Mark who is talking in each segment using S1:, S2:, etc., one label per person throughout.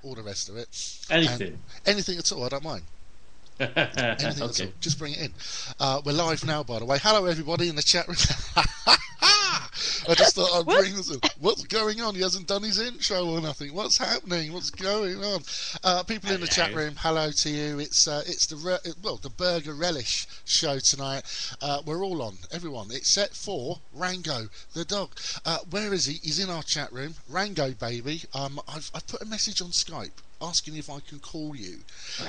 S1: all the rest of it.
S2: Anything.
S1: Anything at all, I don't mind. Anything at
S2: Okay.
S1: all. Just bring it in. We're live now, by the way. Hello, everybody in the chat room. I just thought I'd bring this in. What's going on? He hasn't done his intro or nothing. What's happening? What's going on? People in the chat room, hello to you. It's the Burger Relish show tonight. We're all on, everyone, except for Rango, the dog. Where is he? He's in our chat room. Rango, baby. I've put a message on Skype asking if I can call you.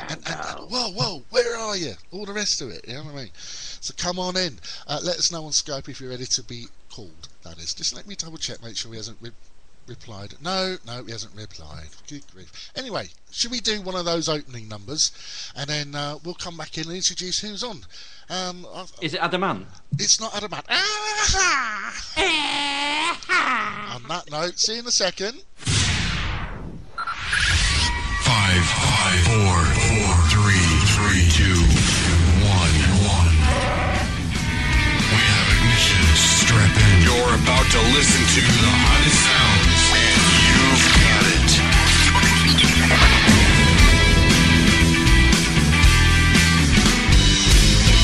S1: And whoa, where are you? All the rest of it, you know what I mean? So come on in. Let us know on Skype if you're ready to be called, that is. Just let me double check, make sure he hasn't replied. No, he hasn't replied. Good grief. Anyway, should we do one of those opening numbers? And then we'll come back in and introduce who's on.
S2: Is it Adamant?
S1: It's not Adamant. On that note, see you in a second.
S3: 5, 4, 3, 2, 1. We have ignition. Strap in. You're about to listen to the hottest sounds, and you've got it.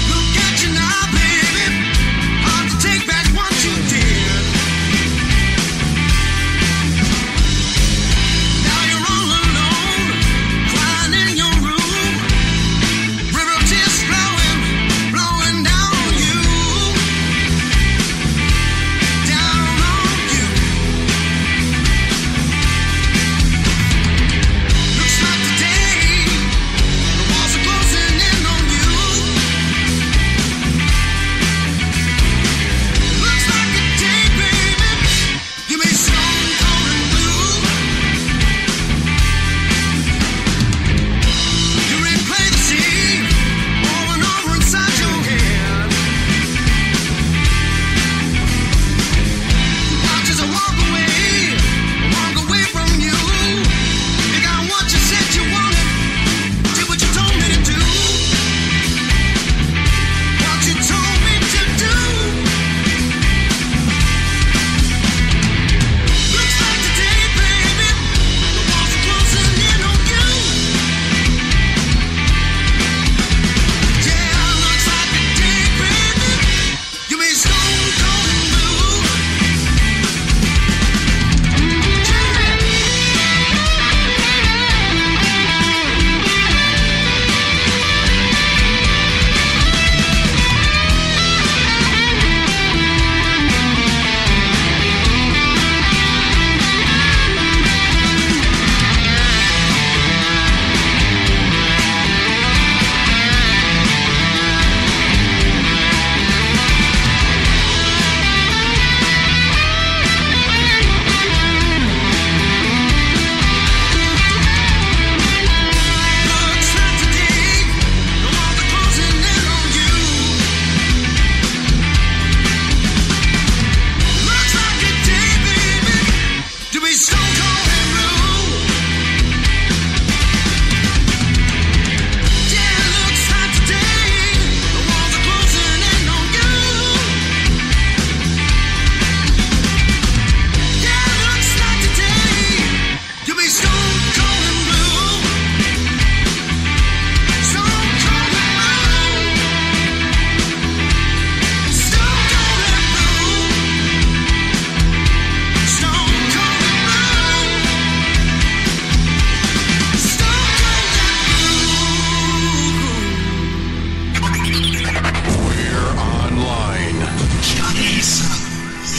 S3: Look at you now, baby. Hard to take back what you did. Now you're all alone, crying in your room. River of tears flowing down on you. Down on you. Looks like today the walls are closing in on you. Looks like a day, baby. You may stone cold and blue. You replay the scene over and over inside your head. Watch as I walk away from you. You got what you said you wanted, did what you told me to do. What you told me to do. Looks like today, baby, the walls are closing in on you. Yeah, looks like a day, baby. You may stone cold and blue. Looks like today the walls are closing in on you. Looks like a day, baby, to be stone cold and blue. Yeah, looks like today the walls are closing in on you. Yeah, looks like today to be stone cold and blue. Stone cold and blue. Stone cold and blue. Stone cold and blue. Stone cold and blue. We're online.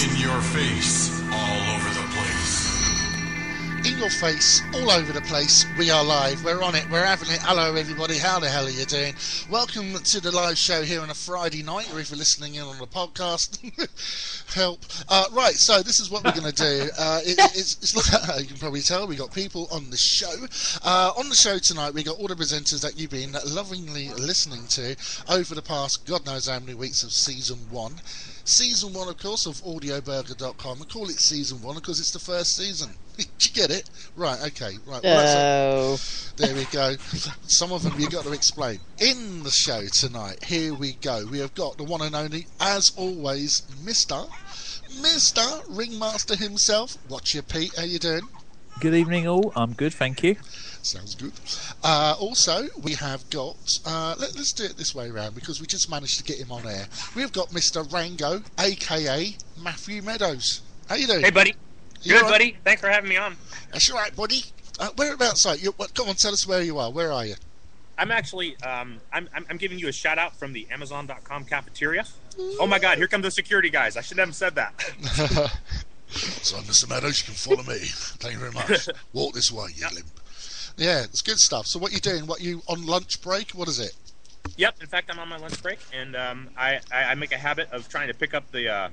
S3: In your face, all over the place.
S1: In your face, all over the place. We are live. We're on it. We're having it. Hello, everybody. How the hell are you doing? Welcome to the live show here on a Friday night, or if you're listening in on the podcast, help. Right, so this is what we're going to do. It's like, you can probably tell, we got people on the show. On the show tonight, we got all the presenters that you've been lovingly listening to over the past God knows how many weeks of Season 1. Season 1, of course, of audioburger.com. I call it Season 1 because it's the first season. Did you get it? Right, okay. Right. Well, there we go. Some of them you've got to explain. In the show tonight, here we go. We have got the one and only, as always, Mr. Ringmaster himself. What's your Pete? How you doing?
S4: Good evening, all. I'm good, thank you.
S1: Sounds good. Also, we have got... let's do it this way around, because we just managed to get him on air. We've got Mr. Rango, a.k.a. Matthew Meadows. How you doing?
S5: Hey, buddy.
S1: You
S5: Good,
S1: all right?
S5: buddy. Thanks for having me on.
S1: That's all right, buddy. Whereabouts are you? Come on, tell us where you are. Where are you?
S5: I'm actually, I'm giving you a shout out from the Amazon.com cafeteria. Oh my God, here come the security guys. I should have said that.
S1: So, Mr. Meadows, you can follow me. Thank you very much. Walk this way, you limp. Yeah, it's good stuff. So what you doing? What, you on lunch break? What is it?
S5: Yep, in fact, I'm on my lunch break, and I make a habit of trying to pick up the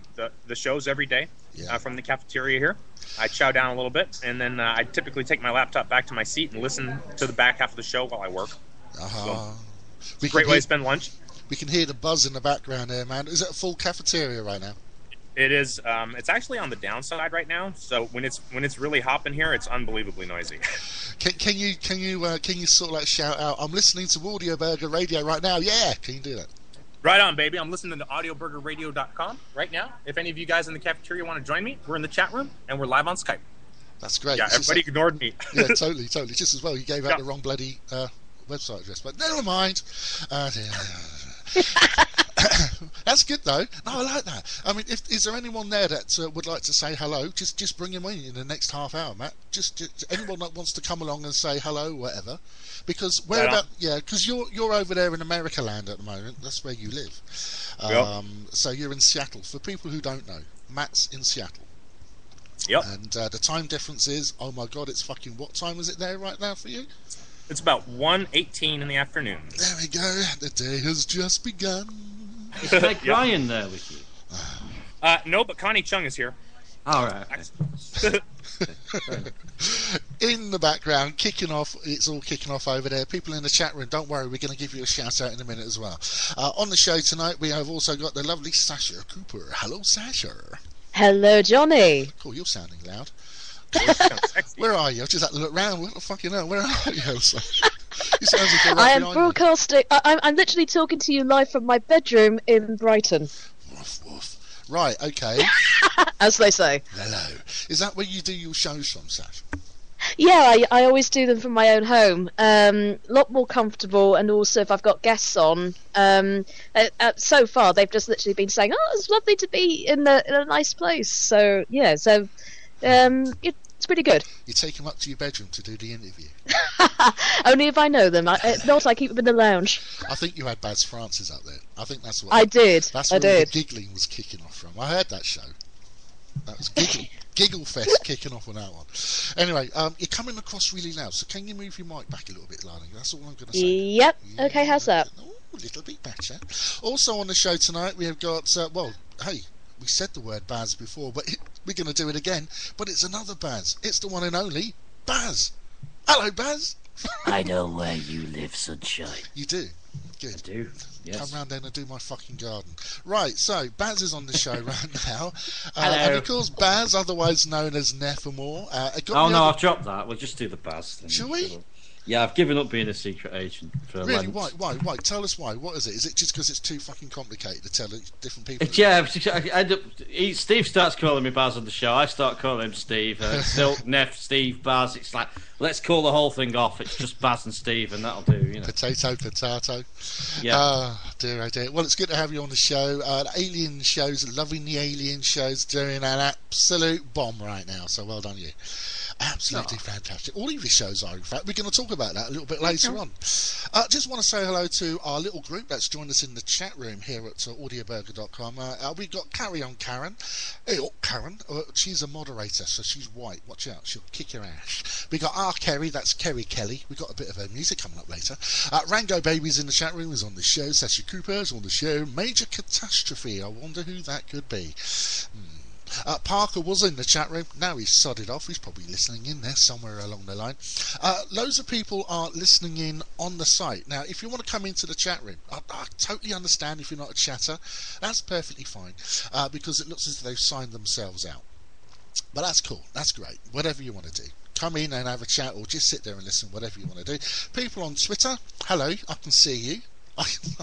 S5: shows every day from the cafeteria here. I chow down a little bit, and then I typically take my laptop back to my seat and listen to the back half of the show while I work. So, it's a great way to spend lunch.
S1: We can hear the buzz in the background there, man. Is it a full cafeteria right now?
S5: It is. It's actually on the downside right now. So when it's really hopping here, it's unbelievably noisy.
S1: Can you sort of like shout out? I'm listening to Audio Burger Radio right now. Yeah, can you do that?
S5: Right on, baby. I'm listening to audioburgerradio.com right now. If any of you guys in the cafeteria want to join me, we're in the chat room and we're live on Skype.
S1: That's great.
S5: Yeah, everybody ignored me.
S1: Yeah, totally. Just as well. You gave out the wrong bloody website address, but never mind. That's good though. No, I like that. I mean, is there anyone there that would like to say hello? Just bring him in the next half hour, Matt. Just anyone that wants to come along and say hello, whatever. Because because you're over there in America land at the moment. That's where you live. So you're in Seattle. For people who don't know, Matt's in Seattle.
S5: Yep.
S1: And the time difference is, oh my God, it's fucking, what time is it there right now for you?
S5: It's about 1:18 in the afternoon.
S1: There we go. The day has just begun.
S2: Is Meg Ryan there with you?
S5: No, but Connie Chung is here.
S2: All right. Okay.
S1: In the background, kicking off, it's all kicking off over there. People in the chat room, don't worry, we're going to give you a shout out in a minute as well. On the show tonight, we have also got the lovely Sasha Cooper. Hello, Sasha.
S6: Hello, Johnny.
S1: Cool, you're sounding loud. Where are you? I just had to look round. What the fucking hell? Where are you? You sound like
S6: I am broadcasting. I'm literally talking to you live from my bedroom in Brighton.
S1: Woof, woof. Right, okay.
S6: As they say.
S1: Hello. Is that where you do your shows from, Sash?
S6: Yeah, I always do them from my own home. A lot more comfortable, and also if I've got guests on. So far, they've just literally been saying, "Oh, it's lovely to be in a nice place." So yeah, it's pretty good.
S1: You take them up to your bedroom to do the interview.
S6: Only if I know them. If not, I keep them in the lounge.
S1: I think you had Baz Francis up there. I think that's what
S6: I did.
S1: That's where the giggling was kicking off from. I heard that show. That was giggle fest kicking off on that one. Anyway, you're coming across really loud, so can you move your mic back a little bit, darling? That's all I'm going to say.
S6: Yep. Yeah, okay, how's that?
S1: Oh, a little bit better. Also on the show tonight, we have got hey, we said the word Baz before, but we're going to do it again. But it's another Baz. It's the one and only Baz. Hello, Baz.
S7: I know where you live, sunshine.
S1: You do? Good.
S2: I do, yes.
S1: Come round there and do my fucking garden. Right, so Baz is on the show right now.
S2: Hello.
S1: And he calls Baz, otherwise known as Nevermore.
S2: I've dropped that. We'll just do the Baz.
S1: Shall we?
S2: Yeah, I've given up being a secret agent for
S1: Really? Why? Tell us why. What is it? Is it just because it's too fucking complicated to tell different people?
S2: Yeah, Steve starts calling me Baz on the show. I start calling him Steve. Still, Neff, Steve, Baz. It's like, let's call the whole thing off. It's just Baz and Steve, and that'll do, you know.
S1: Potato.
S2: Yeah.
S1: Dear, oh dear. Well, it's good to have you on the show. The Alien shows, loving the Alien shows, doing an absolute bomb right now. So well done, you. Absolutely fantastic. All of your shows are, in fact. We're going to talk about that a little bit later on. Just want to say hello to our little group that's joined us in the chat room here at audioburger.com. We've got Carry On Karen. Karen. She's a moderator, so she's white. Watch out, she'll kick your ass. We got R. Kerry, that's Kerry Kelly. We've got a bit of her music coming up later. Rango Babies in the chat room is on the show. Sasha Cooper's on the show. Major Catastrophe. I wonder who that could be. Parker was in the chat room. Now he's sodded off. He's probably listening in there somewhere along the line. Loads of people are listening in on the site. Now, if you want to come into the chat room, I totally understand if you're not a chatter. That's perfectly fine, because it looks as if they've signed themselves out. But that's cool. That's great. Whatever you want to do. Come in and have a chat, or just sit there and listen, whatever you want to do. People on Twitter, hello, I can see you.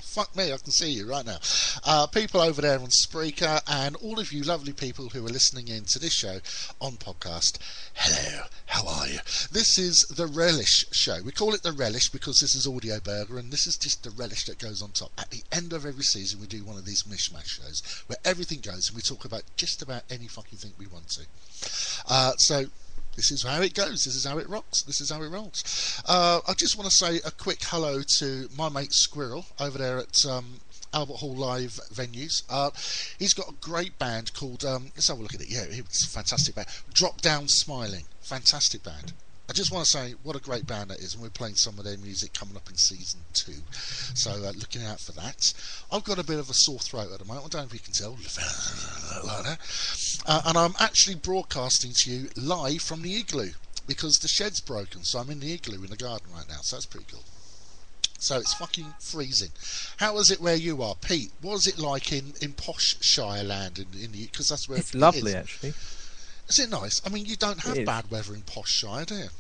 S1: Fuck me, I can see you right now. People over there on Spreaker, and all of you lovely people who are listening in to this show on podcast, hello, how are you? This is the Relish show. We call it the Relish because this is Audio Burger, and this is just the relish that goes on top. At the end of every season, we do one of these mishmash shows where everything goes, and we talk about just about any fucking thing we want to. So this is how it goes. This is how it rocks. This is how it rolls. I just want to say a quick hello to my mate Squirrel over there at Albert Hall Live Venues. He's got a great band called, let's have a look at it. Yeah, it's a fantastic band. Drop Down Smiling. Fantastic band. I just want to say what a great band that is, and we're playing some of their music coming up in season 2. So looking out for that. I've got a bit of a sore throat at the moment. I don't know if you can tell. Like that. And I'm actually broadcasting to you live from the igloo because the shed's broken. So I'm in the igloo in the garden right now. So that's pretty cool. So it's fucking freezing. How is it where you are, Pete? What is it like in posh Shire land? Because that's where
S4: it's lovely, actually.
S1: Is it nice? I mean, you don't have bad weather in posh Shire, do you?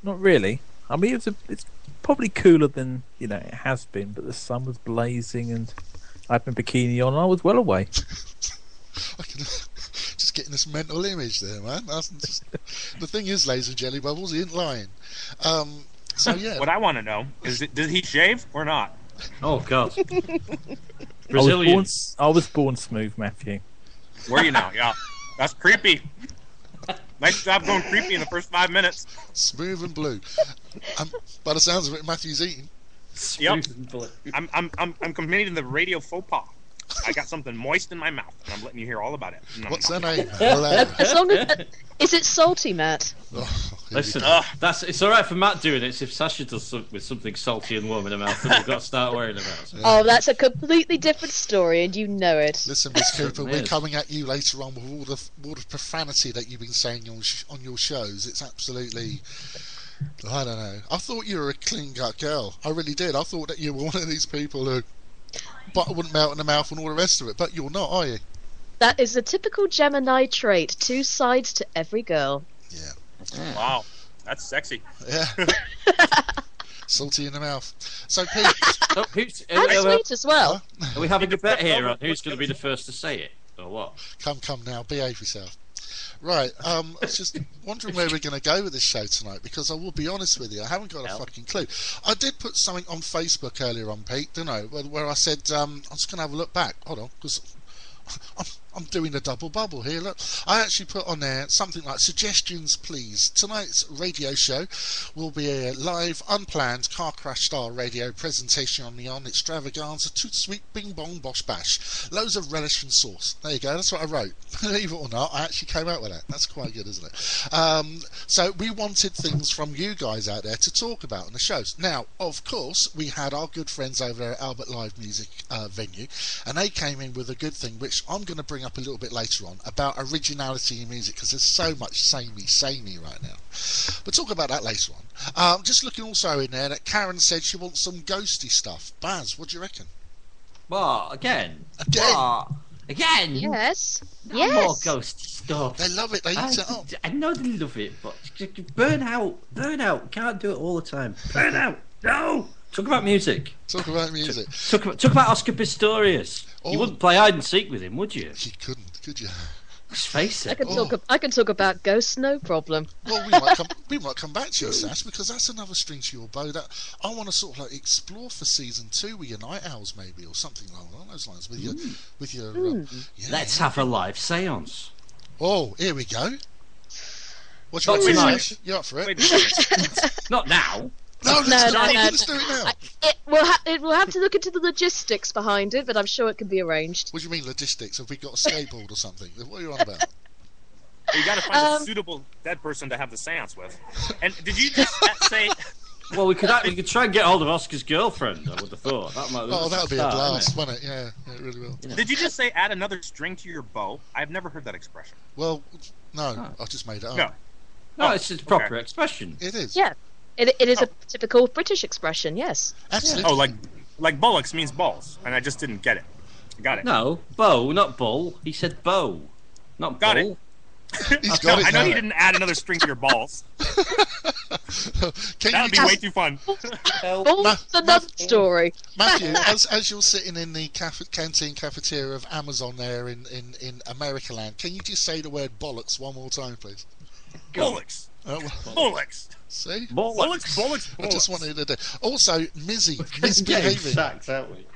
S4: Not really. I mean, it's probably cooler than it has been, but the sun was blazing and I had my bikini on and I was well away.
S1: I can just getting this mental image there, man. The thing is, ladies and jelly bubbles, he ain't lying. So yeah.
S5: What I want to know is, did he shave or not?
S2: Oh God. Brazilian.
S4: I was born smooth, Matthew.
S5: Were you now? Yeah. That's creepy. Nice job going creepy in the first 5 minutes.
S1: Smooth and blue. By the sounds of it, Matthew's eating.
S5: Yep. I'm committing the radio faux pas. I got something moist in my mouth, and I'm letting you hear all about it.
S1: What's that name? Hello.
S6: As long as is it salty, Matt?
S1: Oh,
S2: listen, it's all right for Matt doing it. It's if Sasha does with something salty and warm in her mouth that we've got to start worrying about. So.
S6: Oh, that's a completely different story, and you know it.
S1: Listen, Miss Cooper, we're coming at you later on with all the profanity that you've been saying on your shows. It's absolutely, I don't know. I thought you were a clean-cut girl. I really did. I thought that you were one of these people who butter wouldn't melt in the mouth and all the rest of it. But you're not, are you?
S6: That is a typical Gemini trait. 2 sides to every girl.
S1: Yeah.
S5: Wow, that's sexy.
S1: Yeah. Salty in the mouth. So, Pete.
S6: And sweet as well.
S2: Are we having a bet here on who's going to be the first to say it, or what?
S1: Come now, behave yourself. Right, I was just wondering where we're going to go with this show tonight, because I will be honest with you, I haven't got a fucking clue. I did put something on Facebook earlier on, Pete, didn't I, where I said, I'm just going to have a look back. Hold on, because I'm doing a double bubble here. Look, I actually put on there something like suggestions, please. Tonight's radio show will be a live, unplanned car crash style radio presentation on the extravaganza, toot sweet, bing bong bosh bash, loads of relish and sauce. There you go. That's what I wrote. Believe it or not, I actually came out with that. That's quite good, isn't it? So we wanted things from you guys out there to talk about on the shows. Now, of course, we had our good friends over there at Albert Live Music venue, and they came in with a good thing, which I'm going to bring up a little bit later on, about originality in music, because there's so much samey right now. But talk about that later on. Just looking also in there that Karen said she wants some ghosty stuff. Baz, what do you reckon?
S2: What? Again?
S6: Yes.
S2: No
S6: Yes.
S2: more ghosty stuff.
S1: They love it. They eat it up.
S2: I know they love it, but burn out. Can't do it all the time. Burn out. No. Talk about music.
S1: Talk about music.
S2: Talk about Oscar Pistorius. You wouldn't play hide and seek with him, would you?
S1: You couldn't, could you?
S2: Let's face it.
S6: I can talk about ghosts, no problem.
S1: Well, we might come back to you, Sash, because that's another string to your bow that I want to sort of like explore for season 2 with your night owls, maybe, or something along those lines. With your. Yeah.
S2: Let's have a live séance.
S1: Oh, here we go. What you up for, Sash? You up for it?
S2: Not now.
S1: No, let's do it now.
S6: It will have to look into the logistics behind it, but I'm sure it can be arranged.
S1: What do you mean logistics? Have we got a skateboard or something? What are you on about?
S5: You got to find a suitable dead person to have the seance with. And did you just say?
S2: Well, we could try and get hold of Oscar's girlfriend. I would have thought that might.
S1: That would be a blast, wouldn't it? Yeah, it really will.
S5: Did you just say add another string to your bow? I've never heard that expression.
S1: Well, no, I just made it up.
S2: No, it's a proper expression.
S1: It is.
S6: Yeah. It is a typical British expression, yes.
S1: Absolutely.
S5: Oh, like bollocks means balls, and I just didn't get it. I got it.
S2: No, bow, not bull. He said bow, not
S5: got
S2: bull.
S5: It.
S1: He's got it.
S5: I know you didn't add another string to your balls. That would be way too fun.
S6: The nun story.
S1: Matthew, as you're sitting in the canteen cafeteria of Amazon there in America land, can you just say the word bollocks one more time, please?
S5: Bollocks. Bollocks.
S1: See?
S5: Bollocks.
S1: I just wanted to do. Also, misbehaving.
S2: Sacked, aren't we?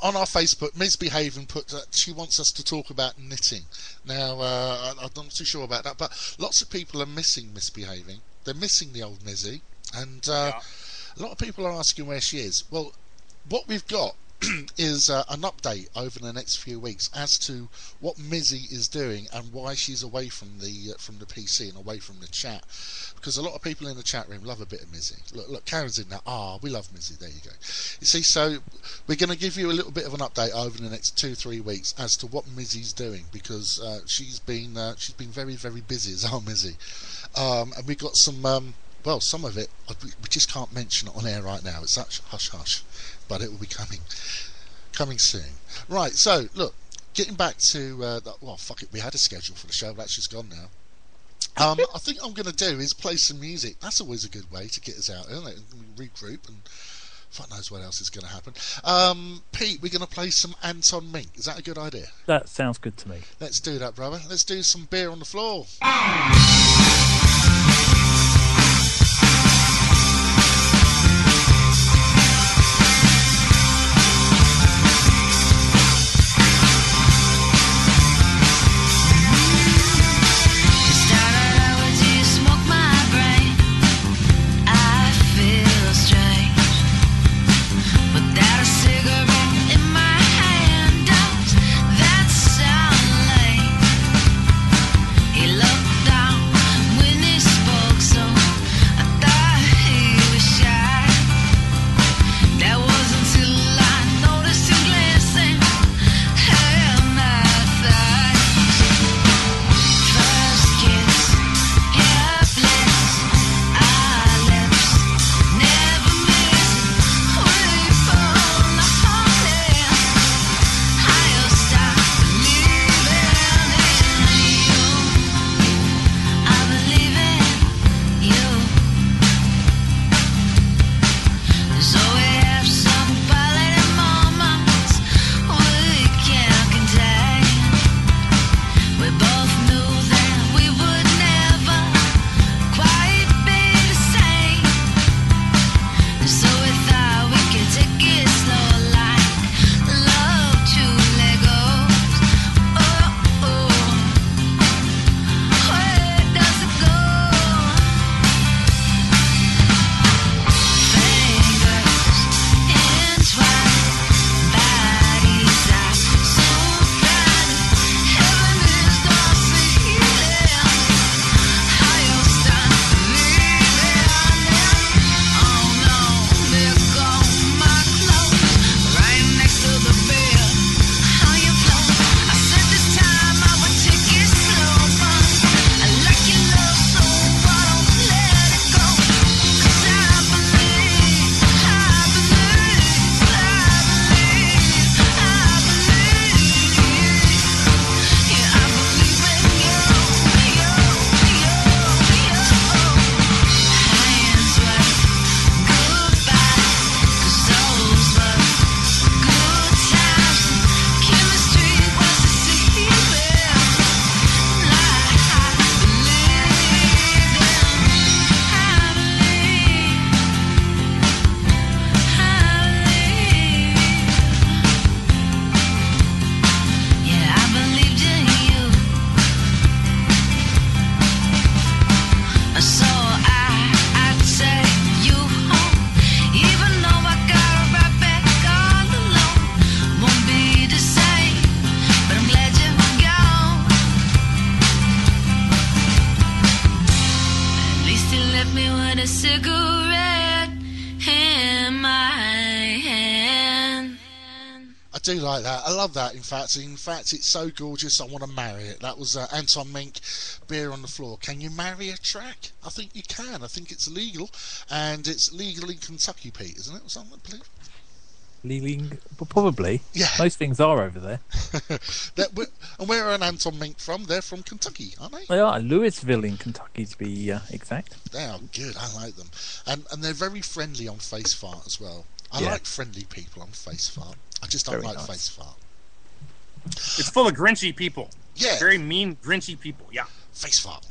S1: On our Facebook, Misbehaving put she wants us to talk about knitting. Now, I'm not too sure about that, but lots of people are missing Misbehaving. They're missing the old Mizzy, and a lot of people are asking where she is. Well, what we've got is an update over the next few weeks as to what Mizzy is doing and why she's away from the PC and away from the chat, because a lot of people in the chat room love a bit of Mizzy. Look, Karen's in there. We love Mizzy. There you go. You see, so we're going to give you a little bit of an update over the next 2-3 weeks as to what Mizzy's doing, because she's been very, very busy as our Mizzy, and we've got some some of it we just can't mention it on air right now. It's such hush, but it will be coming soon. Right, so look, getting back to fuck it, we had a schedule for the show, but that's just gone now. I think I'm going to do is play some music. That's always a good way to get us out, isn't it? And regroup, and fuck knows what else is going to happen. Pete, we're going to play some Anton Mink. Is that a good idea?
S4: That sounds good to me.
S1: Let's do that, brother. Let's do some Beer on the Floor. do like that. I love that. In fact, it's so gorgeous. I want to marry it. That was Anton Mink, Beer on the Floor. Can you marry a track? I think you can. I think it's legal, and it's legal in Kentucky, Pete, isn't it, or something, I believe?
S4: Leeling, but probably.
S1: Yeah.
S4: Most things are over there.
S1: And where are Anton Mink from? They're from Kentucky, aren't they?
S4: They are Louisville in Kentucky, to be exact.
S1: They are good. I like them, and they're very friendly on Face Fart as well. I
S4: Yeah.
S1: like friendly people on Face Fart. I just don't
S4: Very
S1: like
S4: nice.
S1: Face Fart.
S5: It's full of grinchy people.
S1: Yeah.
S5: Very mean, grinchy people. Yeah.
S1: Face Fart.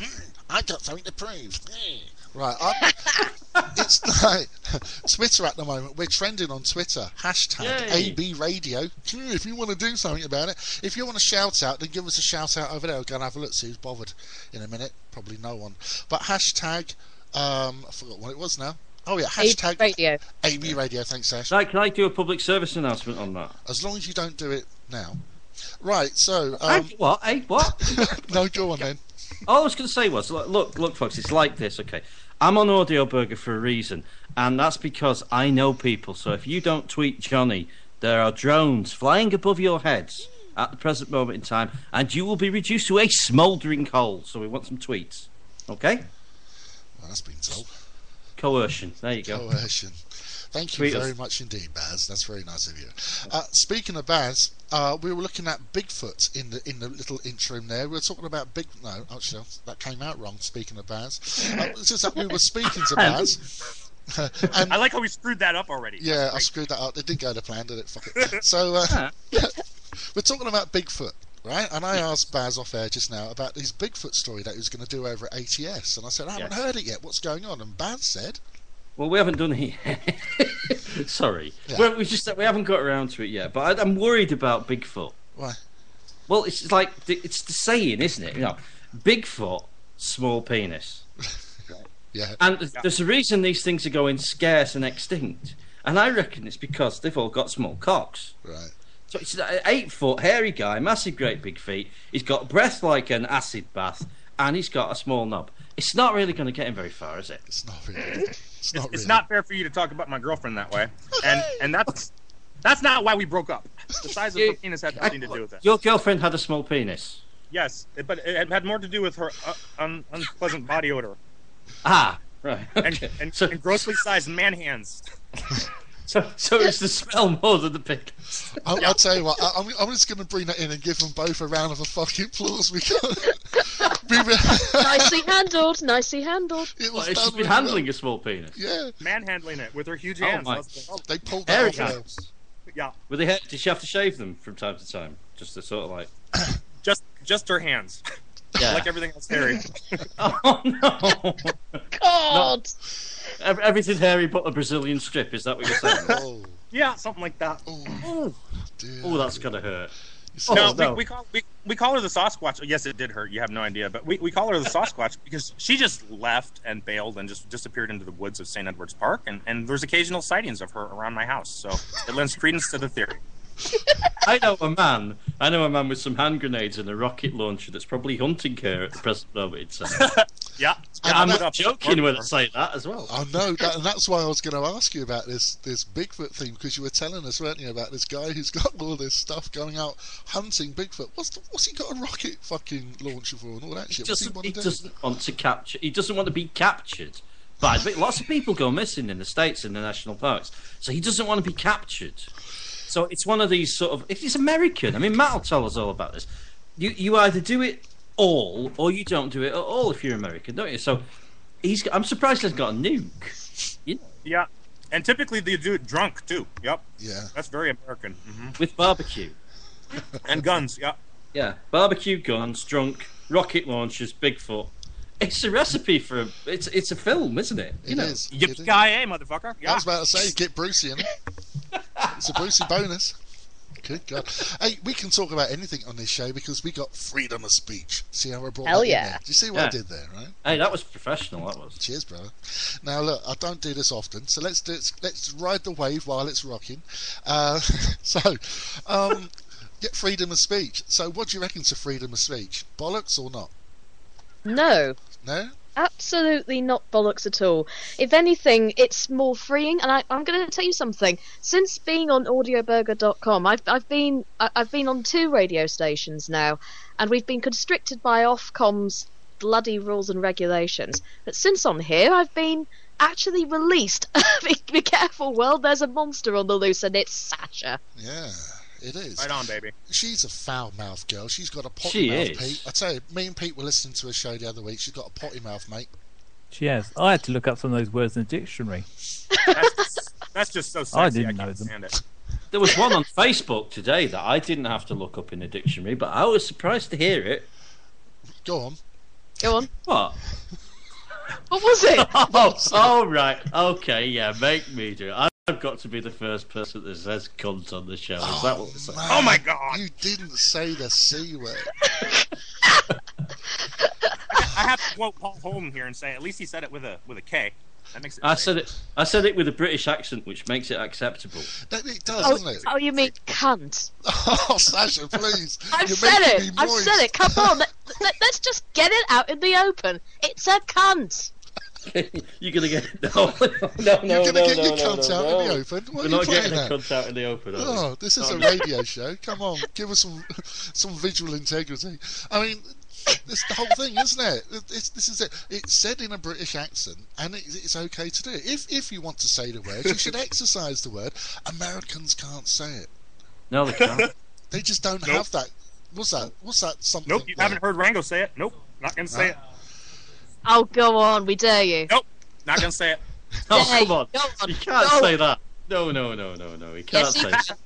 S1: I've got something to prove. Right, it's like Twitter at the moment. We're trending on Twitter. Hashtag
S2: Yay.
S1: AB Radio. If you want to do something about it, if you want to shout out, then give us a shout out over there. We'll go and have a look, see who's bothered in a minute. Probably no one. But hashtag, I forgot what it was now. Oh yeah, hashtag
S6: Radio.
S1: AB Radio. Thanks, Ash.
S2: Right, can I do a public service announcement on that?
S1: As long as you don't do it now. Right, so
S2: What? Hey, what?
S1: no, go on then.
S2: All I was going to say was, look, folks, it's like this, okay? I'm on Audio Burger for a reason, and that's because I know people. So if you don't tweet Johnny, there are drones flying above your heads at the present moment in time, and you will be reduced to a smouldering coal. So we want some tweets, okay?
S1: Well, that's been told.
S2: Coercion. There you go.
S1: Coercion. Thank you
S2: Tweet
S1: very
S2: us.
S1: much indeed, Baz. That's very nice of you. Speaking of Baz, we were looking at Bigfoot in the little interim there. We were talking about No, actually, that came out wrong. Speaking of Baz, it's just that we were speaking to Baz. And
S5: I like how we screwed that up already.
S1: yeah, I screwed that up. It didn't go to plan, did it? Fuck it. So we're talking about Bigfoot, right? And I asked Baz off air just now about his Bigfoot story that he was going to do over at ATS, and I said I haven't heard it yet. What's going on? And Baz said,
S2: Well, we haven't done it yet. Sorry.
S1: Yeah.
S2: We haven't got around to it yet, but I'm worried about Bigfoot.
S1: "Why?
S2: Well, it's like, it's the saying, isn't it? You know, Bigfoot, small penis.
S1: Yeah,
S2: And there's a reason these things are going scarce and extinct. And I reckon it's because they've all got small cocks.
S1: right."
S2: So it's an 8-foot hairy guy, massive, great big feet. He's got breath like an acid bath, and he's got a small knob. It's not really going to get him very far, is it?
S1: It's not really. It's not.
S5: It's
S1: really.
S5: not fair for you to talk about my girlfriend that way, and that's not why we broke up. The size of her penis had nothing to do with it.
S2: Your girlfriend had a small penis.
S5: Yes, but it had more to do with her unpleasant body odor
S2: Ah, right.
S5: and,
S2: Okay.
S5: and,
S2: So,
S5: and grossly sized man hands.
S2: so it's the smell more than the pig.
S1: I'll tell you what. I'm just going to bring that in and give them both a round of fucking applause.
S6: Nicely handled. Nicely handled.
S1: It was
S2: She's
S1: done
S2: been
S1: really
S2: handling
S1: well.
S2: a small penis.
S1: Yeah,
S5: Manhandling it with her huge
S2: Oh
S5: hands.
S2: my-
S1: they pulled
S2: Hairy
S1: that off.
S2: hands.
S5: Yeah,
S2: Were they? Did she have to shave them from time to time, just to sort of like?
S5: just her hands,
S2: Yeah.
S5: like everything else hairy.
S2: Oh no!
S6: God.
S2: Everything hairy but a Brazilian strip. Is that what you're saying?
S1: Oh,
S5: Yeah, something like that.
S1: oh, dear.
S2: Oh, that's gonna hurt.
S1: You
S5: No,
S2: no.
S5: we call her the Sasquatch. Yes, it did hurt. You have no idea, but we call her the Sasquatch because she just left and bailed and just disappeared into the woods of St. Edward's Park, and there's occasional sightings of her around my house, so it lends credence to the theory.
S2: I know a man with some hand grenades and a rocket launcher that's probably hunting her at the present moment in time.
S5: Yeah,
S1: And
S2: I'm
S1: that-
S2: not joking when I say that as well.
S1: I know, and that's why I was going to ask you about this Bigfoot thing, because you were telling us, weren't you, about this guy who's got all this stuff going out hunting Bigfoot. What's he got a rocket fucking launcher for and all that shit? What's he want
S2: He
S1: to do?
S2: doesn't want to capture. He doesn't want to be captured. But lots of people go missing in the States in the national parks, so he doesn't want to be captured. So it's one of these sort of. It's American. I mean, Matt will tell us all about this. You either do it all or you don't do it at all if you're American, don't you? So I'm surprised he's got a nuke. You know,
S5: yeah, and typically they do it drunk too. Yep,
S1: Yeah.
S5: that's very American.
S2: with barbecue.
S5: And guns. Yeah,
S2: Yeah, barbecue, guns, drunk, rocket launchers, Bigfoot. It's a recipe for it's a film, isn't it?
S1: It is. It is.
S5: yippee-ki-yay, motherfucker.
S1: I
S5: Yeah,
S1: was about to say, get Brucey in it. It's a Brucey bonus. Good God. Hey, we can talk about anything on this show because we got freedom of speech. See how I brought
S6: Hell
S1: that in
S6: yeah.
S1: there? Do you see what I
S2: Yeah.
S1: did there, right?
S2: Hey, that was professional. That was.
S1: Cheers, brother. Now, look, I don't do this often, so let's ride the wave while it's rocking. Get freedom of speech. So what do you reckon to freedom of speech? Bollocks or not?
S6: No.
S1: No?
S6: Absolutely not bollocks at all. If anything, it's more freeing. And I'm going to tell you something. Since being on audioburger.com, I've been on 2 radio stations now, and we've been constricted by Ofcom's bloody rules and regulations. But since on here, I've been actually released. Be careful, world. There's a monster on the loose, and it's Sasha.
S1: Yeah, it is.
S5: Right on, baby.
S1: She's a foul-mouthed girl. She's got a potty mouth,
S2: She is.
S1: Pete. I tell you, me and Pete were listening to a show the other week. She's got a potty mouth, mate.
S4: She has. I had to look up some of those words in the dictionary.
S5: That's just so sexy.
S4: I didn't know
S5: can't
S4: them.
S5: stand it.
S2: There was one on Facebook today that I didn't have to look up in the dictionary, but I was surprised to hear it.
S1: Go on.
S6: Go on.
S2: What?
S6: What was it?
S2: Oh, right. Okay, yeah, make me do it. I've got to be the first person that says cunt on the show. Is that what we're saying?
S1: Man,
S5: Oh my God.
S1: You didn't say the C word.
S5: I have to quote Paul Holm here and say at least he said it with a K. That makes it.
S2: I said it with a British accent, which makes it acceptable.
S1: It does,
S6: Oh,
S1: doesn't it?
S6: oh, you mean cunt?
S1: Oh, Sasha, please.
S6: I've
S1: You're
S6: said
S1: making
S6: it.
S1: me
S6: I've
S1: moist.
S6: said it. Come on. Let's just get it out in the open. It's a cunt.
S2: You're gonna get no.
S1: You're going to get your cunt out in the open? What
S2: We're
S1: are you
S2: not
S1: playing
S2: getting a
S1: at?
S2: cunt out in the open. Are we?
S1: Oh, this is a radio show. Come on, give us some visual integrity. I mean, it's the whole thing, isn't it? This is it. It's said in a British accent, and it's okay to do it. If you want to say the word, you should exercise the word. Americans can't say it.
S2: No, they can't.
S1: They just don't
S5: Nope.
S1: have that. What's that? Something?
S5: Nope, you haven't heard Rango say it. Nope, not gonna say it.
S6: Oh, go on. We dare you.
S5: Nope, not gonna say it.
S2: Oh,
S6: Hey,
S2: come on.
S6: go on,
S2: You can't
S6: go.
S2: say that. No. He can't
S6: Yes, he
S2: say
S6: can.
S2: that.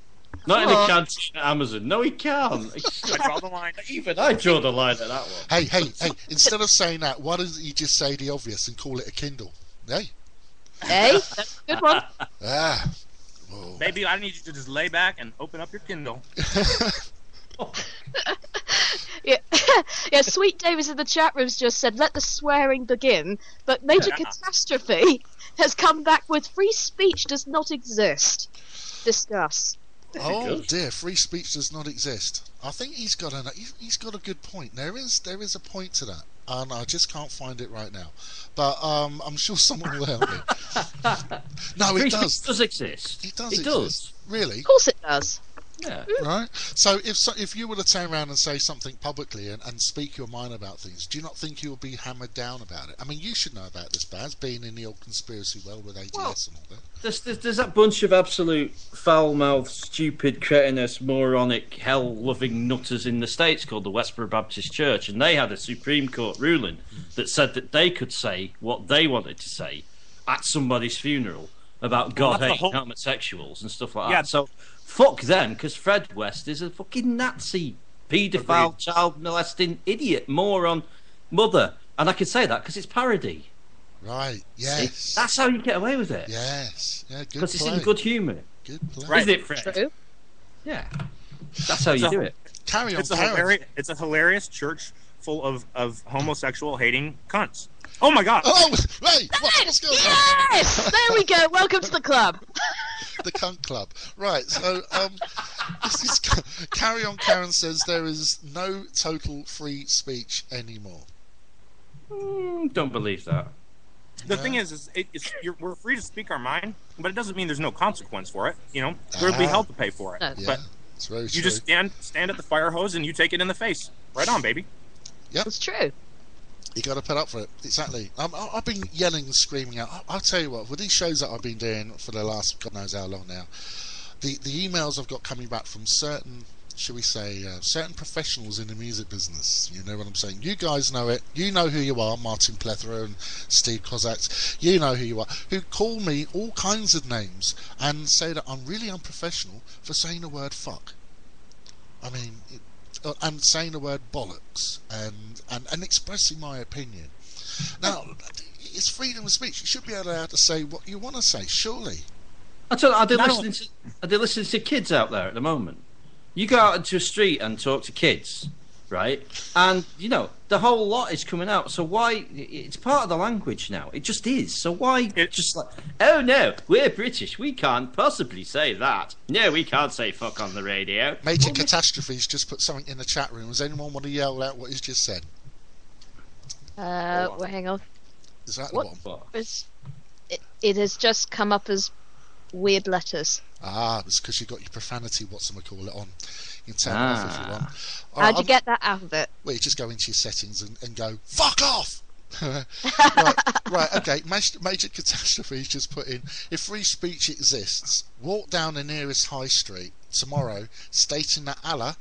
S2: Not in
S6: Come
S2: a
S6: on.
S2: canteen at Amazon. No, he can't.
S5: I draw the line.
S2: Even I draw the line at that one.
S1: Hey! Instead of saying that, why doesn't you just say the obvious and call it a Kindle? Hey?
S6: Hey, that's a good one.
S1: Ah. Whoa.
S5: Baby, I need you to just lay back and open up your Kindle.
S6: Yeah, yeah. Sweet Davis in the chat rooms just said, "Let the swearing begin." But Major Catastrophe has come back with free speech does not exist. Discuss.
S1: Oh dear, free speech does not exist. I think he's got a good point. There is a point to that, and I just can't find it right now. But I'm sure someone will help me. No,
S2: Free
S1: it does.
S2: speech does exist.
S1: It does
S2: It
S1: exist.
S2: does.
S1: Really?
S6: Of course it does.
S2: Yeah.
S1: Right. So if you were to turn around and say something publicly and speak your mind about things, do you not think you would be hammered down about it? I mean, you should know about this, Baz, being in the old conspiracy world with ADS and all that.
S2: There's that bunch of absolute foul-mouthed, stupid, cretinous, moronic, hell-loving nutters in the States called the Westboro Baptist Church, and they had a Supreme Court ruling that said that they could say what they wanted to say at somebody's funeral about God
S5: that's the
S2: hating
S5: whole-
S2: homosexuals and stuff like
S5: Yeah.
S2: that. So fuck them, because Fred West is a fucking Nazi, paedophile,
S5: Agreed.
S2: child molesting idiot, moron, mother, and I can say that because it's parody.
S1: Right. Yes.
S2: That's how you get away with it.
S1: Yes. Yeah. Good
S2: Because it's
S1: play.
S2: in good humour.
S1: Good play.
S5: Right.
S2: Isn't it, Fred?
S6: True.
S2: Yeah. That's how you do it.
S1: Carry on.
S5: It's a
S1: Carry on.
S5: hilarious church full of homosexual hating cunts. Oh my God!
S1: Oh, hey, what's going on?
S6: Yes, there we go. Welcome to the club.
S1: The cunt club. Right, so this is Carry On Karen says there is no total free speech anymore.
S2: Don't believe that.
S5: The thing is we're free to speak our mind, but it doesn't mean there's no consequence for it. You know, there'll be hell to pay for it.
S6: No.
S1: Yeah,
S5: But
S1: it's very true.
S5: you just stand at the fire hose and you take it in the face. Right on, baby.
S6: It's true.
S1: You got to put up for it. Exactly. I've been yelling and screaming out. I'll tell you what, with these shows that I've been doing for the last God knows how long now, the emails I've got coming back from certain, shall we say, certain professionals in the music business. You know what I'm saying? You guys know it. You know who you are, Martin Plethora and Steve Kozaks. You know who you are. Who call me all kinds of names and say that I'm really unprofessional for saying the word fuck. I mean, and saying the word bollocks and expressing my opinion. Now, it's freedom of speech. You should be able to say what you want to say, surely.
S2: I tell you, are they listening to kids out there at the moment? You go out into a street and talk to kids, right? And, you know, the whole lot is coming out. So why... It's part of the language now. It just is. So why just like... Oh, no, we're British. We can't possibly say that. No, we can't say fuck on the radio.
S1: Major Catastrophes just put something in the chat room. Does anyone want to yell out what he's just said?
S6: Well, hang on.
S1: Is that the
S6: What?
S1: bottom?
S2: What?
S6: It has just come up as weird letters.
S1: Ah, it's because you got your profanity, whatchamacallit, on. You can turn it off if you want.
S6: How'd you get that out of it?
S1: Well, you just go into your settings and go, fuck off! right, okay. Major catastrophe just put in. If free speech exists, walk down the nearest high street tomorrow stating that Allah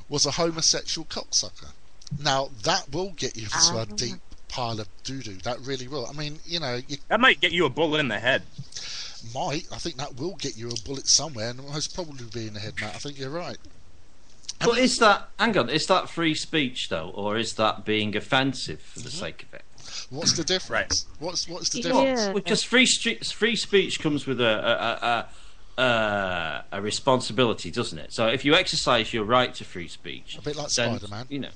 S1: was a homosexual cocksucker. Now, that will get you to a deep pile of doo-doo. That really will. I mean, you know...
S5: That might get you a bullet in the head.
S1: Might. I think that will get you a bullet somewhere, and most probably be in the head, Matt. I think you're right.
S2: But is that... Hang on. Is that free speech, though? Or is that being offensive for the sake of it?
S1: What's the difference?
S5: Right.
S1: What's the difference?
S6: Yeah.
S2: Because free speech comes with a responsibility, doesn't it? So if you exercise your right to free speech...
S1: A bit like
S2: then,
S1: Spider-Man.
S2: You know,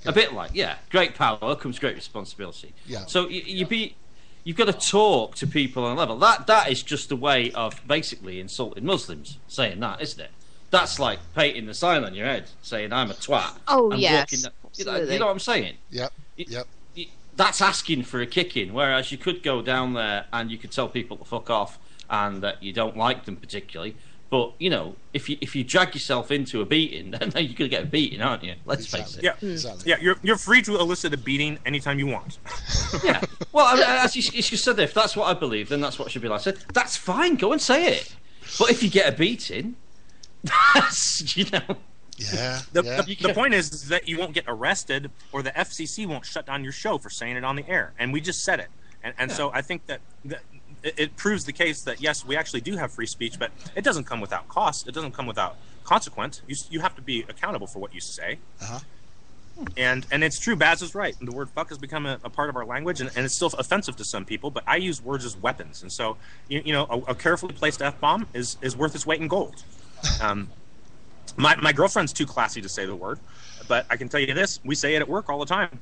S2: a bit like, great power comes great responsibility.
S1: Yeah.
S2: So you've got to talk to people on a level. That is just a way of basically insulting Muslims, saying that, isn't it? That's like painting the sign on your head, saying I'm a twat.
S6: Oh,
S2: and
S6: yes.
S2: you know what I'm saying?
S1: Yep.
S2: That's asking for a kicking, whereas you could go down there and you could tell people to fuck off and that you don't like them particularly. But, you know, if you drag yourself into a beating, then you're going to get a beating, aren't you? Let's face it.
S5: Yeah,
S1: Exactly.
S5: yeah. You're free to elicit a beating anytime you want.
S2: Yeah. Well, I mean, as you said, if that's what I believe, then that's what should be like. I said, that's fine. Go and say it. But if you get a beating, that's, you know...
S1: Yeah.
S5: The point is that you won't get arrested, or the FCC won't shut down your show for saying it on the air. And we just said it. And so I think that it proves the case that, yes, we actually do have free speech, but it doesn't come without cost. It doesn't come without consequence. You have to be accountable for what you say.
S1: Uh-huh.
S5: And it's true, Baz is right. The word fuck has become a part of our language, and it's still offensive to some people, but I use words as weapons. And so, you know, a carefully placed F-bomb is worth its weight in gold. My girlfriend's too classy to say the word, but I can tell you this: we say it at work all the time.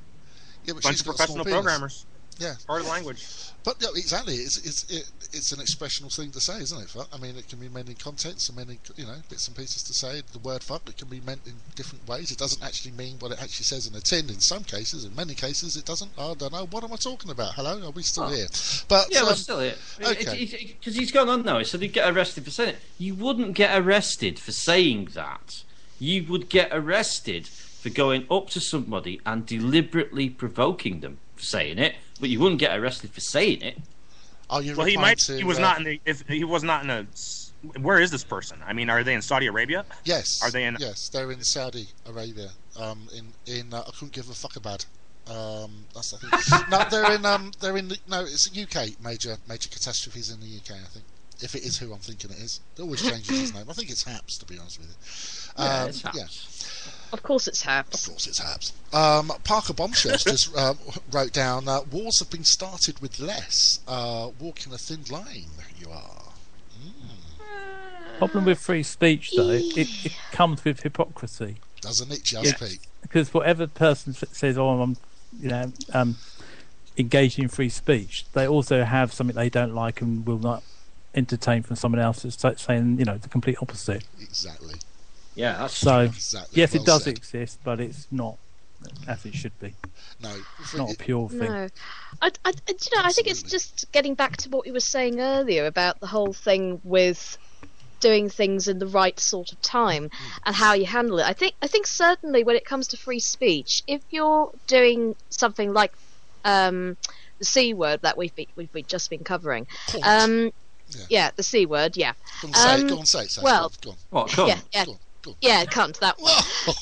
S1: Yeah, but
S5: Bunch
S1: she's
S5: of
S1: got
S5: professional
S1: small penis.
S5: programmers.
S1: Yeah.
S5: Part of the language.
S1: But no, exactly, it's an expressional thing to say, isn't it? Fuck? I mean, it can be meant in contexts and many, you know, bits and pieces to say. The word fuck, it can be meant in different ways. It doesn't actually mean what it actually says in a tin. In some cases, in many cases, it doesn't. I don't know. What am I talking about? Hello, are we still here? But
S2: yeah, we're still here.
S1: Okay.
S2: Because he's gone on now. He said he'd get arrested for saying it. You wouldn't get arrested for saying that. You would get arrested for going up to somebody and deliberately provoking them for saying it, but you wouldn't get arrested for saying it.
S1: Are you
S5: Well, he
S1: replying
S5: might.
S1: to,
S5: He was not in the. If he was not in a. Where is this person? Ian, are they in Saudi Arabia?
S1: Yes.
S5: Are they in?
S1: Yes, they're in Saudi Arabia. In I couldn't give a fuck about. That's the thing. No, they're in. No, it's UK major catastrophes in the UK. I think. If it is who I'm thinking it is, it always changes his name. I think it's Haps, to be honest with you.
S2: Yeah, it's Haps.
S1: Yeah.
S6: Of course it's Haps.
S1: Of course it's Haps. Parker Bombshells just wrote down, wars have been started with less. Walking a thin line, you are.
S4: Problem with free speech, though, it comes with hypocrisy.
S1: Doesn't it just, Pete?
S4: Because whatever person says, "Oh, I'm, you know, engaged in free speech," they also have something they don't like and will not entertain from someone else that's saying, you know, the complete opposite.
S1: Exactly.
S2: Yeah, that's
S4: So,
S1: Exactly.
S4: yes,
S1: Well
S4: it does
S1: said.
S4: exist, but it's not as it should be.
S1: No.
S4: It's not a pure thing.
S6: No, I think it's
S1: Absolutely.
S6: just getting back to what you were saying earlier about the whole thing with doing things in the right sort of time and how you handle it. I think certainly when it comes to free speech, if you're doing something like the C word that we've just been covering, yeah, the C word, yeah.
S1: Go on, say it. Say it.
S6: well,
S1: Go on.
S2: What? Come on.
S6: Yeah,
S1: Go on. Go on.
S6: yeah, cunt, that one.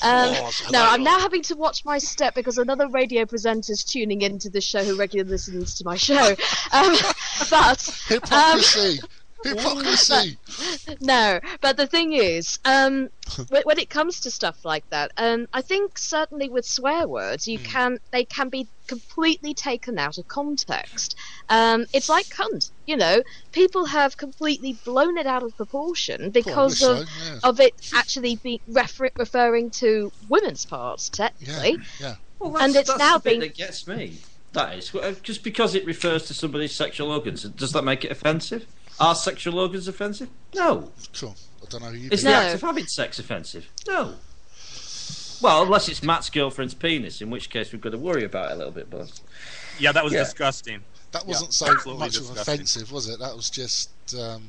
S1: Oh,
S6: No, I'm now having to watch my step because another radio presenter's tuning into this show who regularly listens to my show. But
S1: Hypocrisy. Hypocrisy.
S6: no, but the thing is, when it comes to stuff like that, I think certainly with swear words, they can be completely taken out of context. It's like cunt, you know, people have completely blown it out of proportion because of it actually be referring to women's parts, technically.
S1: Yeah.
S2: Well,
S6: And it's
S2: that's
S6: now
S2: the bit
S6: being-
S2: that gets me. That is just because it refers to somebody's sexual organs. Does that make it offensive? Are sexual organs offensive? No.
S1: Cool. I don't know who you.
S2: Is
S1: picked.
S2: the act of having sex offensive? No. Well, unless it's Matt's girlfriend's penis, in which case we've got to worry about it a little bit. But
S5: Yeah, that was disgusting.
S1: That wasn't
S5: Yeah,
S1: so
S5: absolutely
S1: much of
S5: disgusting.
S1: offensive, was it? That was just not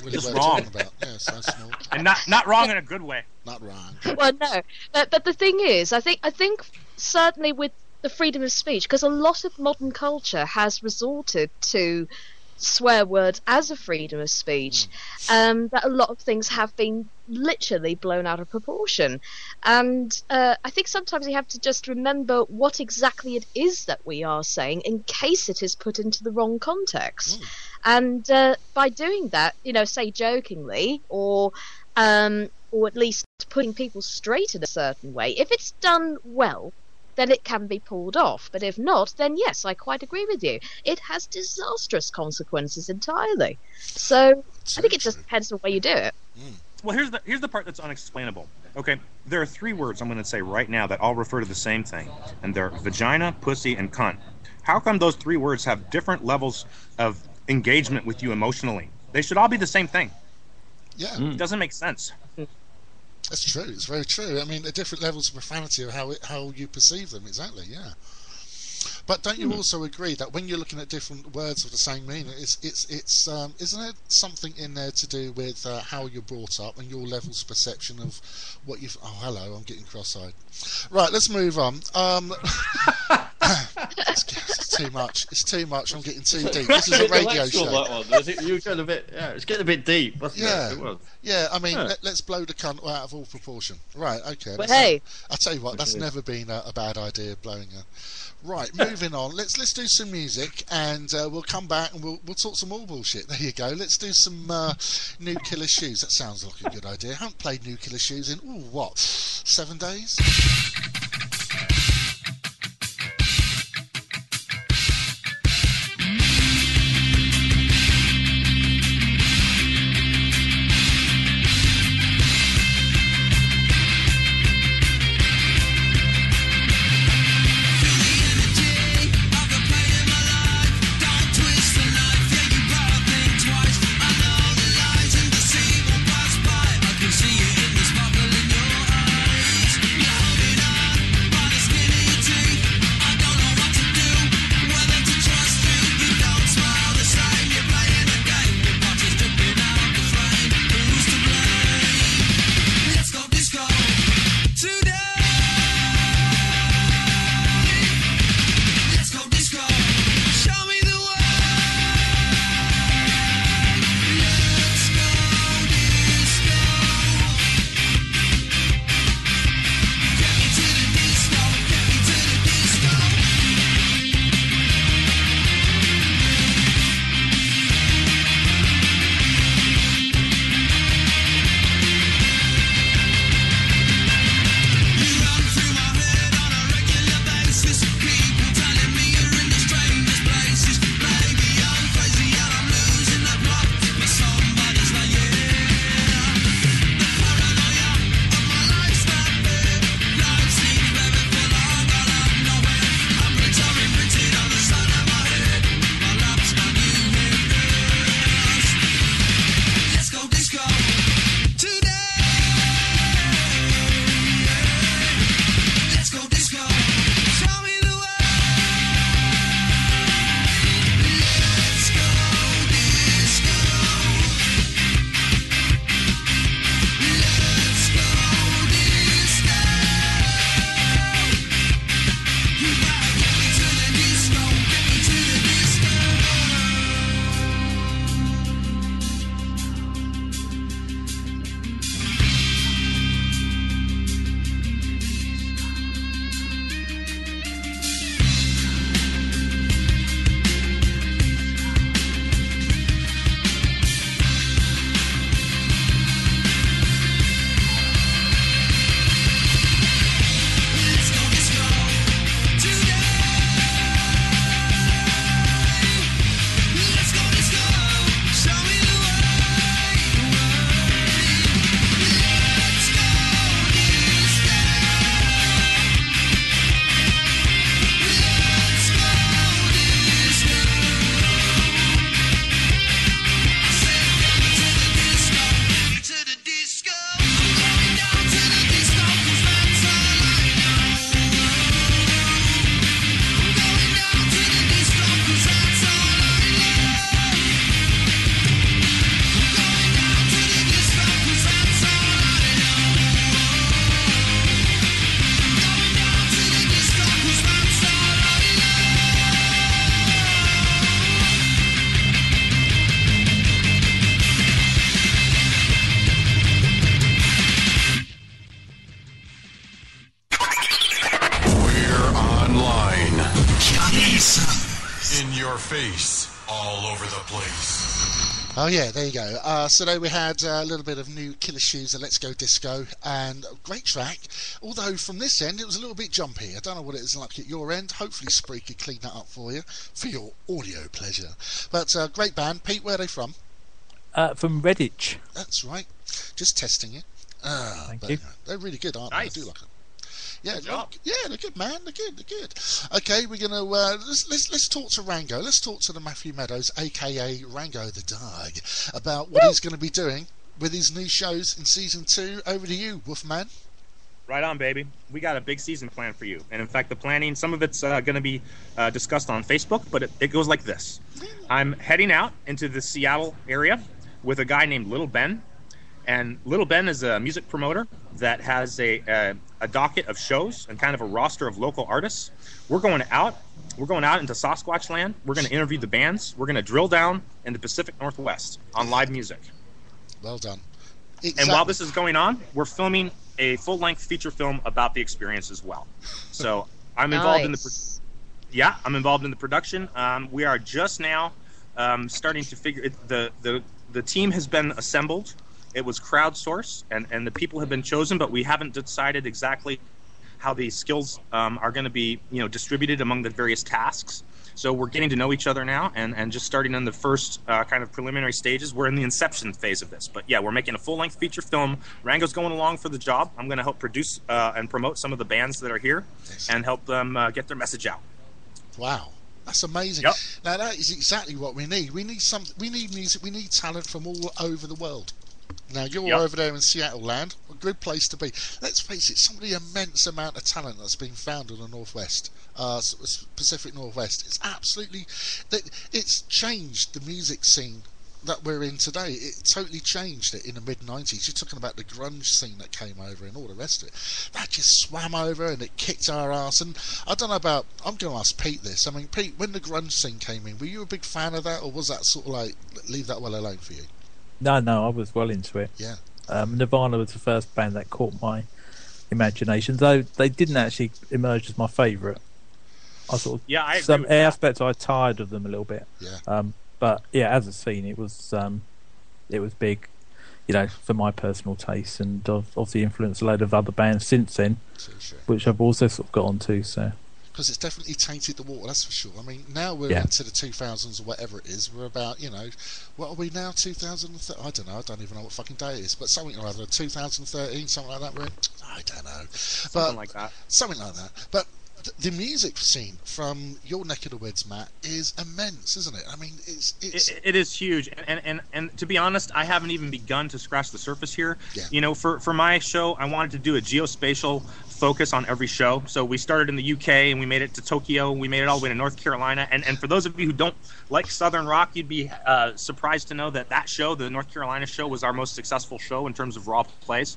S1: really
S5: Just
S1: what
S5: wrong.
S1: we're talking about. Yeah, so small.
S5: And not wrong in a good way.
S1: Not wrong.
S6: Well, no, but the thing is, I think certainly with the freedom of speech, because a lot of modern culture has resorted to swear words as a freedom of speech, that a lot of things have been literally blown out of proportion. And I think sometimes you have to just remember what exactly it is that we are saying in case it is put into the wrong context. And by doing that, say jokingly or at least putting people straight in a certain way, if it's done well, then it can be pulled off. But if not, then yes, I quite agree with you. It has disastrous consequences entirely. So I think it just depends on the way you do it.
S5: Well, here's the part that's unexplainable. Okay, there are 3 words I'm going to say right now that all refer to the same thing, and they're vagina, pussy, and cunt. How come those 3 words have different levels of engagement with you emotionally? They should all be the same thing.
S1: Yeah.
S5: It doesn't make sense.
S1: That's true. It's very true. I mean, the different levels of profanity of how you perceive them. Exactly. Yeah. But don't you also agree that when you're looking at different words with the same meaning, it's isn't there something in there to do with how you're brought up and your level's perception of what you've? Oh, hello, I'm getting cross-eyed. Right, let's move on. It's too much. It's too much. I'm getting too deep. This is a radio show.
S2: You got a bit. Yeah, it's getting a bit deep. Wasn't it? It was.
S1: Yeah. I mean, let's blow the cunt out of all proportion. Right. Okay.
S6: But hey,
S1: I'll tell you what. That's never been a bad idea. Blowing a. Right. Moving on. Let's do some music, and we'll come back and we'll talk some more bullshit. There you go. Let's do some New Killer Shoes. That sounds like a good idea. I haven't played New Killer Shoes in 7 days.
S8: See you in the sparkle in your eyes. Loud enough.
S3: the place.
S1: Oh yeah, there you go. So there we had a little bit of new Killer Shoes and Let's Go Disco, and a great track. Although from this end it was a little bit jumpy. I don't know what it is like at your end. Hopefully Spreaker cleaned that up for you for your audio pleasure. But great band. Pete, where are they from?
S4: From Redditch.
S1: That's right. Just testing it.
S4: Thank you.
S1: They're really good, aren't
S5: Nice.
S1: they? I do like them. Yeah,
S5: Good job.
S1: yeah, they're good, man. They're good. Okay, we're gonna let's talk to Rango. Let's talk to the Matthew Meadows, aka Rango the Dog, about what he's going to be doing with his new shows in season 2. Over to you, Wolfman.
S5: Right on, baby. We got a big season planned for you. And in fact, the planning, some of it's going to be discussed on Facebook, but it goes like this. I'm heading out into the Seattle area with a guy named Little Ben. And Little Ben is a music promoter that has a docket of shows and kind of a roster of local artists. We're going out into Sasquatch land. We're going to interview the bands. We're going to drill down in the Pacific Northwest on live music.
S1: Well done.
S5: And while this is going on, we're filming a full-length feature film about the experience as well. So I'm involved in I'm involved in the production. We are just now starting to figure it. The team has been assembled. It was crowdsourced, and the people have been chosen, but we haven't decided exactly how the skills are going to be, distributed among the various tasks. So we're getting to know each other now, and just starting on the first kind of preliminary stages. We're in the inception phase of this, but yeah, we're making a full-length feature film. Rango's going along for the job. I'm going to help produce and promote some of the bands that are here, and help them get their message out.
S1: Wow. That's amazing.
S5: Yep.
S1: Now that is exactly what we need. We need music. We need talent from all over the world. Now you're over there in Seattle land, a good place to be. Let's face it, some of the immense amount of talent that's been found in the Northwest, Pacific Northwest. It's absolutely, it's changed the music scene that we're in today. It totally changed it in the mid-90s. You're talking about the grunge scene that came over and all the rest of it. That just swam over and it kicked our ass. And I don't know about, I'm going to ask Pete this. I mean, Pete, when the grunge scene came in, were you a big fan of that, or was that sort of like, leave that well alone for you?
S4: No, I was well into it.
S1: Yeah.
S4: Nirvana was the first band that caught my imagination, though they didn't actually emerge as my favourite. I sort of
S5: I agree
S4: some
S5: with that.
S4: aspects I tired of them a little bit.
S1: Yeah.
S4: But yeah, as a scene, it was big, for my personal taste, and obviously influenced a load of other bands since then,
S1: Sure.
S4: which I've also sort of got onto. So.
S1: Because it's definitely tainted the water, that's for sure. I mean, now we're into the 2000s or whatever it is. We're about, what are we now, 2013? I don't know. I don't even know what fucking day it is. But something or other, 2013, something like that. We're in, I don't know.
S5: Something like that.
S1: Something like that. But the music scene from your neck of the woods, Matt, is immense, isn't it? I mean,
S5: It is huge, and to be honest, I haven't even begun to scratch the surface here.
S1: Yeah.
S5: For my show, I wanted to do a geospatial focus on every show. So we started in the UK, and we made it to Tokyo, and we made it all the way to North Carolina. And for those of you who don't like Southern rock, you'd be surprised to know that show, the North Carolina show, was our most successful show in terms of raw plays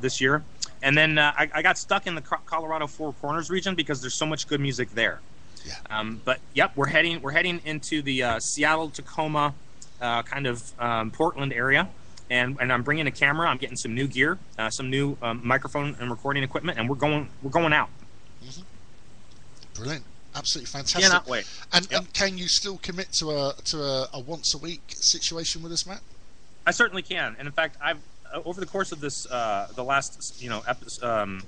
S5: this year. And then I got stuck in the Colorado Four Corners region because there's so much good music there.
S1: Yeah.
S5: But yep, we're heading into the Seattle, Tacoma, kind of Portland area, and I'm bringing a camera. I'm getting some new gear, some new microphone and recording equipment, and we're going out.
S1: Mm-hmm. Brilliant, absolutely fantastic.
S5: Cannot wait.
S1: And can you still commit to a once a week situation with this, Matt?
S5: I certainly can, and in fact, I've over the course of this the last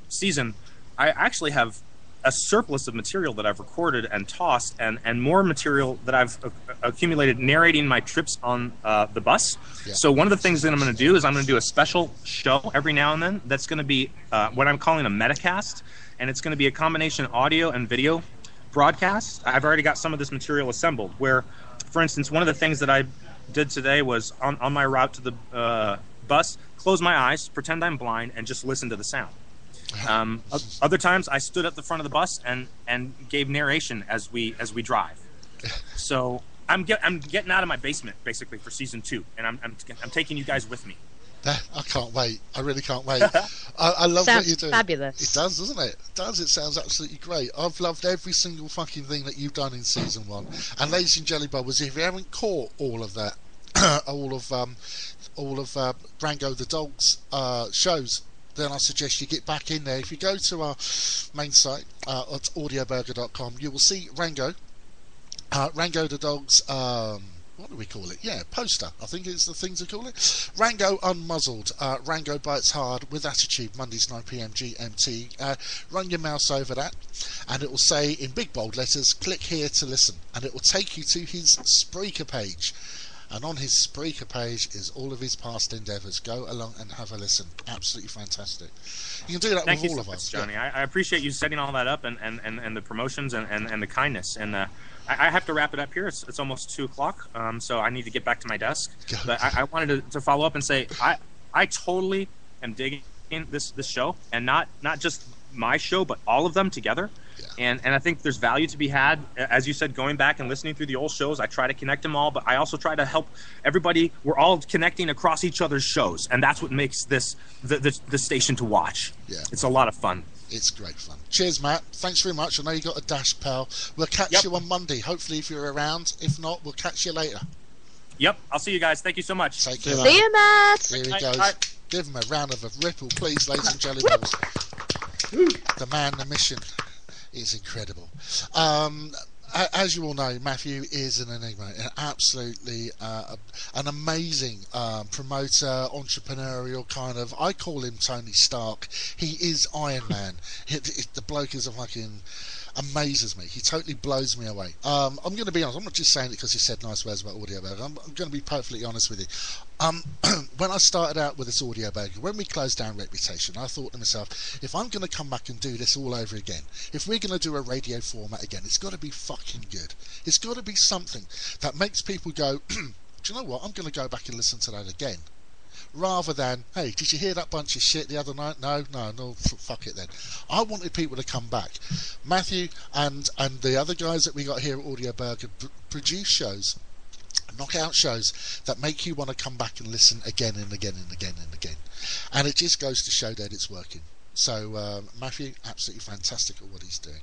S5: season, I actually have a surplus of material that I've recorded and tossed, and more material that I've accumulated narrating my trips on the bus.
S1: Yeah.
S5: So one of the things that I'm going to do is I'm going to do a special show every now and then that's going to be what I'm calling a metacast, and it's going to be a combination audio and video broadcast. I've already got some of this material assembled where, for instance, one of the things that I did today was on my route to the bus, close my eyes, pretend I'm blind, and just listen to the sound. Other times I stood at the front of the bus and gave narration as we drive. So I'm getting out of my basement basically for season 2, and I'm taking you guys with me.
S1: I can't wait. I really can't wait. I love
S6: Sounds
S1: what you do.
S6: fabulous.
S1: It does, doesn't it? It does. It sounds absolutely great. I've loved every single fucking thing that you've done in season 1. And ladies and jelly bubbles, if you haven't caught all of that, all of Rango the Dog's shows, then I suggest you get back in there. If you go to our main site at audioburger.com, you will see Rango the Dog's what do we call it? Yeah, poster. I think it's the thing to call it. Rango Unmuzzled. Rango Bites Hard with Attitude, Mondays 9 p.m. GMT. Run your mouse over that, and it will say in big bold letters, click here to listen, and it will take you to his Spreaker page. And on his Spreaker page is all of his past endeavours. Go along and have a listen. Absolutely fantastic. You can do that
S5: Thank
S1: with
S5: you
S1: all
S5: so
S1: of
S5: much,
S1: us.
S5: Johnny. I appreciate you setting all that up and the promotions and the kindness. And I have to wrap it up here. It's almost 2:00, so I need to get back to my desk. But I wanted to follow up and say I totally am digging this show, and not just my show, but all of them together. And I think there's value to be had, as you said, going back and listening through the old shows. I try to connect them all, but I also try to help everybody. We're all connecting across each other's shows, and that's what makes this the station to watch.
S1: Yeah,
S5: it's a lot of fun.
S1: It's great fun. Cheers, Matt. Thanks very much. I know you got a dash, pal. We'll catch you on Monday, hopefully, if you're around. If not, we'll catch you later.
S5: Yep, I'll see you guys. Thank you so much.
S1: Take care.
S6: See you, Matt.
S1: Here he goes. Give him a round of a ripple, please, ladies and jelly balls. The man, the mission. Is incredible. As you all know, Matthew is an enigma, absolutely an amazing promoter, entrepreneurial kind of. I call him Tony Stark. He is Iron Man. The bloke is a fucking amazes me. He totally blows me away. I'm going to be honest. I'm not just saying it because he said nice words about audio burger. I'm going to be perfectly honest with you. When I started out with this audio burger, when we closed down Reputation, I thought to myself, if I'm going to come back and do this all over again, if we're going to do a radio format again, it's got to be fucking good. It's got to be something that makes people go, do you know what? I'm going to go back and listen to that again. Rather than, hey, did you hear that bunch of shit the other night? No, fuck it then. I wanted people to come back. Matthew and the other guys that we got here at Audio Burger produce shows, knockout shows that make you want to come back and listen again and again and again and again. And it just goes to show that it's working. So Matthew, absolutely fantastic at what he's doing.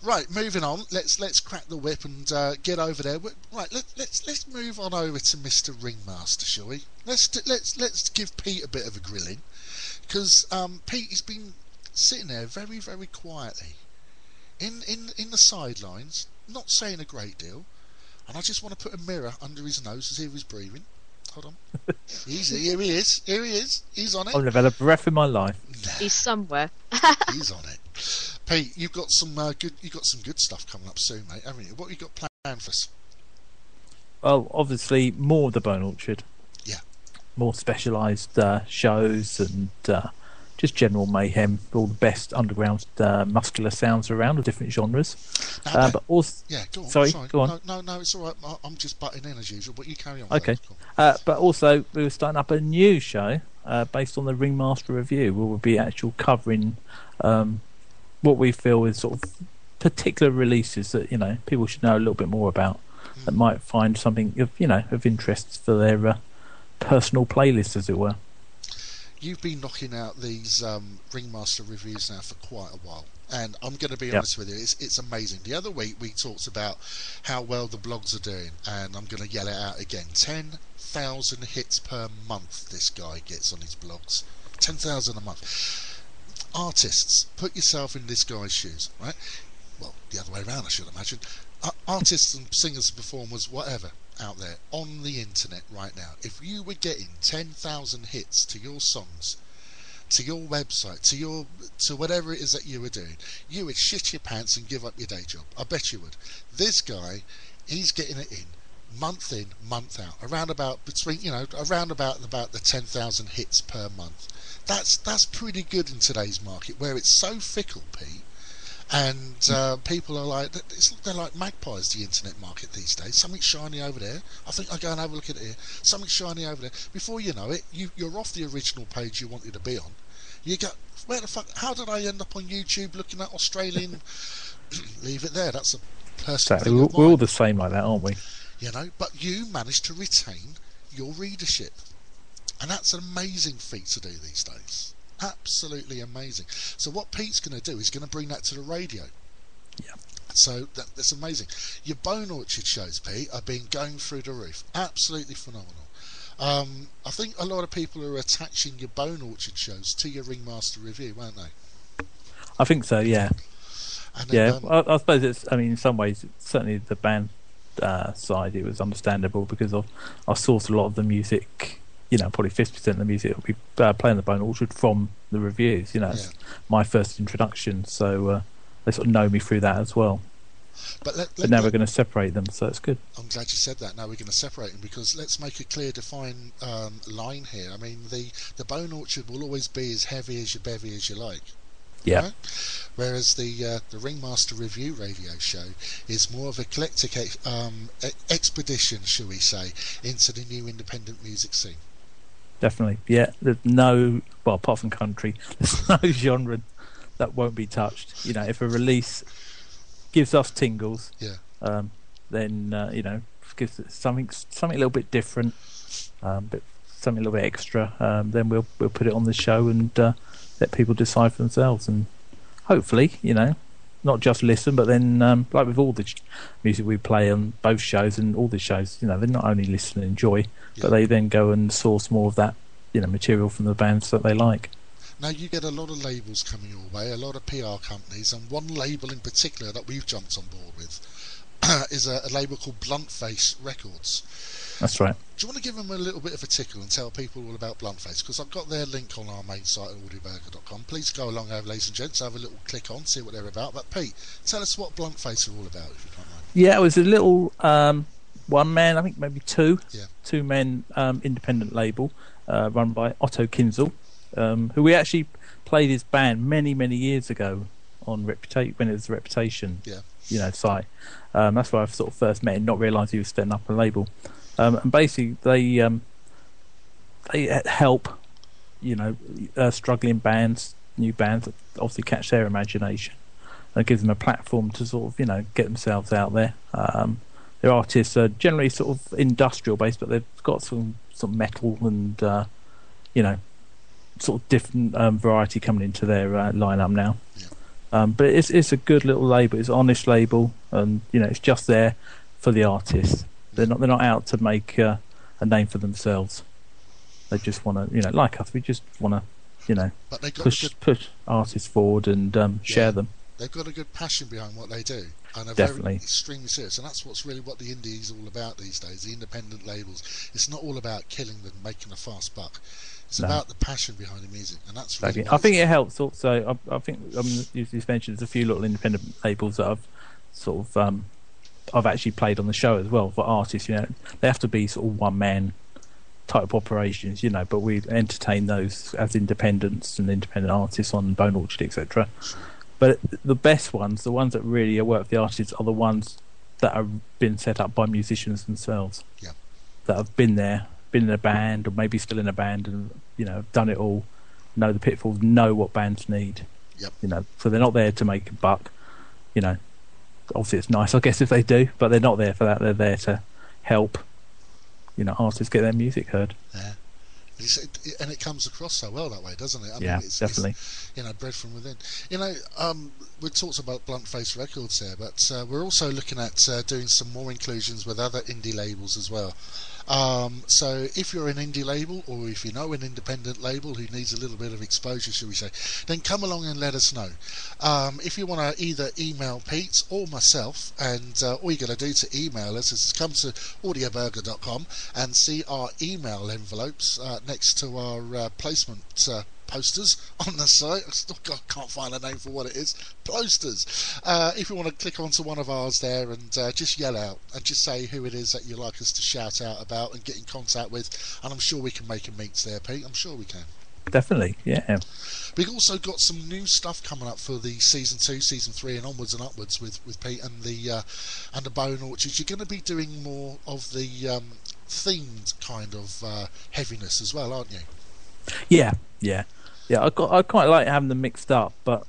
S1: Right, moving on. Let's crack the whip and get over there. Right, let's move on over to Mr. Ringmaster, shall we? Let's give Pete a bit of a grilling, because Pete has been sitting there very, very quietly in the sidelines, not saying a great deal. And I just want to put a mirror under his nose to see if he's breathing. Hold on. Here he is. He's on it.
S4: I've never had a breath in my life.
S6: He's somewhere.
S1: He's on it. Pete, you've got some good stuff coming up soon, mate, haven't you? What have you got planned for us?
S4: Well, obviously more of the Bone Orchard.
S1: Yeah.
S4: More specialised shows and just general mayhem. All the best underground muscular sounds around of different genres. But also,
S1: yeah, go on.
S4: Sorry, go on.
S1: No, it's all right. I'm just butting in as usual, but you carry on.
S4: Okay. But also, we were starting up a new show based on the Ringmaster Review, where we'll be actually covering what we feel is sort of particular releases that people should know a little bit more about, that might find something of interest for their personal playlist, as it were.
S1: You've been knocking out these Ringmaster reviews now for quite a while, and I'm going to be honest with you, it's amazing. The other week we talked about how well the blogs are doing, and I'm going to yell it out again. 10,000 hits per month this guy gets on his blogs. 10,000 a month. Artists, put yourself in this guy's shoes, right? Well, the other way around, I should imagine. Artists and singers and performers, whatever, out there on the internet right now, if you were getting 10,000 hits to your songs, to your website, to whatever it is that you were doing, you would shit your pants and give up your day job. I bet you would. This guy, he's getting it in, month out, around about the 10,000 hits per month. That's pretty good in today's market, where it's so fickle, Pete. And people are like, they're like magpies, the internet market these days. Something shiny over there. I think I'll go and have a look at it here. Something shiny over there. Before you know it, you're off the original page you wanted to be on. You go, where the fuck? How did I end up on YouTube looking at Australian? Leave it there. That's a personal thing of mine.
S4: We're all the same like that, aren't we?
S1: But you managed to retain your readership, and that's an amazing feat to do these days. Absolutely amazing. So what Pete's going to do is going to bring that to the radio.
S4: Yeah.
S1: So that's amazing. Your Bone Orchard shows, Pete, have been going through the roof. Absolutely phenomenal. I think a lot of people are attaching your Bone Orchard shows to your Ringmaster Review, weren't they?
S4: I think so, yeah.
S1: And then,
S4: I suppose it's, in some ways, it's certainly the band side, it was understandable because I sourced a lot of the music. Probably 50% of the music will be playing the Bone Orchard from the reviews. It's my first introduction, so they sort of know me through that as well. But now we're going to separate them, so it's good.
S1: I'm glad you said that. Now we're going to separate them because let's make a clear, defined line here. I mean, the Bone Orchard will always be as heavy as your bevy as you like.
S4: Yeah.
S1: Right? Whereas the Ringmaster Review radio show is more of a eclectic expedition, shall we say, into the new independent music scene.
S4: Definitely, yeah. There's no, well, apart from country, there's no genre that won't be touched. If a release gives us tingles, then gives it something a little bit different, but something a little bit extra. Then we'll put it on the show and let people decide for themselves. And hopefully, not just listen, but then like with all the music we play on both shows and all the shows, they not only listen and enjoy, but they then go and source more of that material from the bands that they like.
S1: Now you get a lot of labels coming your way, a lot of PR companies, and one label in particular that we've jumped on board with is a label called Bluntface Records.
S4: That's right.
S1: Do you want to give them a little bit of a tickle and tell people all about Bluntface? Because I've got their link on our main site at audioburger.com. Please go along over, ladies and gents, have a little click on, see what they're about. But Pete, tell us what Bluntface are all about, if you don't mind.
S4: Yeah, it was a little one man, I think maybe two men independent label run by Otto Kinzel, who we actually played his band many years ago on when it was Reputation site. That's where I sort of first met him, not realised he was setting up a label. And basically they help struggling bands, new bands that obviously catch their imagination, and gives them a platform to sort of get themselves out there. Their artists are generally sort of industrial based, but they've got some metal and sort of different variety coming into their lineup now. But it's a good little label. It's an honest label, and it's just there for the artists. They're not out to make a name for themselves. They just want to, like us. We just want to, push artists forward and share them.
S1: They've got a good passion behind what they do, and are
S4: Definitely.
S1: very extremely serious. And that's what's really what the indie is all about these days. The independent labels. It's not all about killing them, making a fast buck. It's about the passion behind the music, and that's really.
S4: I think it helps also. I think you've mentioned there's a few little independent labels that I've sort of I've actually played on the show as well for artists. They have to be sort of one man type operations, but we entertain those as independents and independent artists on Bone Orchard, etc. But the best ones, the ones that really work for the artists, are the ones that have been set up by musicians themselves.
S1: Yeah.
S4: That have been there, been in a band, or maybe still in a band, and done it all, know the pitfalls, know what bands need.
S1: Yep.
S4: So they're not there to make a buck. Obviously it's nice, I guess, if they do, but they're not there for that. They're there to help, artists get their music heard.
S1: Yeah. And it comes across so well that way, doesn't it? I
S4: mean,
S1: it's,
S4: definitely.
S1: It's, bred from within. We talked about Bluntface Records here, but we're also looking at doing some more inclusions with other indie labels as well. So if you're an indie label, or if you know an independent label who needs a little bit of exposure, shall we say, then come along and let us know. If you want to either email Pete or myself, and all you got to do to email us is come to audioburger.com and see our email envelopes next to our placement posters on the site. I still can't find a name for what it is. Posters. If you want to click onto one of ours there and just yell out and just say who it is that you'd like us to shout out about and get in contact with, and I'm sure we can make a meets there, Pete. I'm sure we can.
S4: Definitely, yeah.
S1: We've also got some new stuff coming up for the season 2, season 3, and onwards and upwards with Pete and the Bone Orchard. You're going to be doing more of the themed kind of heaviness as well, aren't you?
S4: Yeah. I quite like having them mixed up, but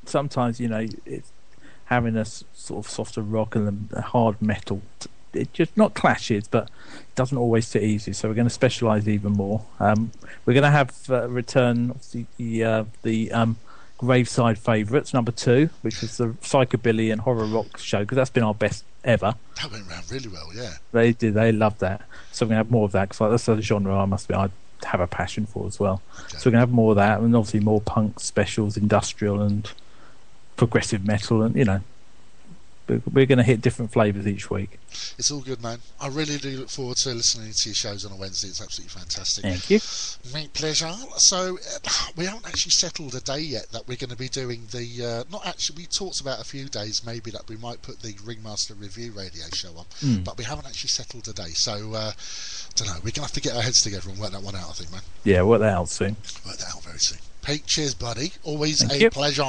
S4: sometimes it's having a sort of softer rock and a hard metal. It just not clashes, but it doesn't always sit easy. So we're going to specialise even more. We're going to have return obviously the Graveside Favourites #2, which was the psychobilly and horror rock show, because that's been our best ever.
S1: That went round really well, yeah.
S4: They did. They loved that. So we're going to have more of that, because that's a genre I have a passion for as well. Okay. So we're going to have more of that, and obviously more punk specials, industrial and progressive metal, and We're going to hit different flavours each week.
S1: It's all good, man. I really do look forward to listening to your shows on a Wednesday. It's absolutely fantastic.
S4: Thank you.
S1: My pleasure. So, we haven't actually settled a day yet that we're going to be doing the... not actually, we talked about a few days maybe that we might put the Ringmaster Review radio show on, but we haven't actually settled a day. So, don't know. We're going to have to get our heads together and work that one out, I think, man.
S4: Yeah, work that out soon.
S1: Work that out very soon. Pete, cheers, buddy. Always
S4: Thank
S1: a
S4: you.
S1: pleasure.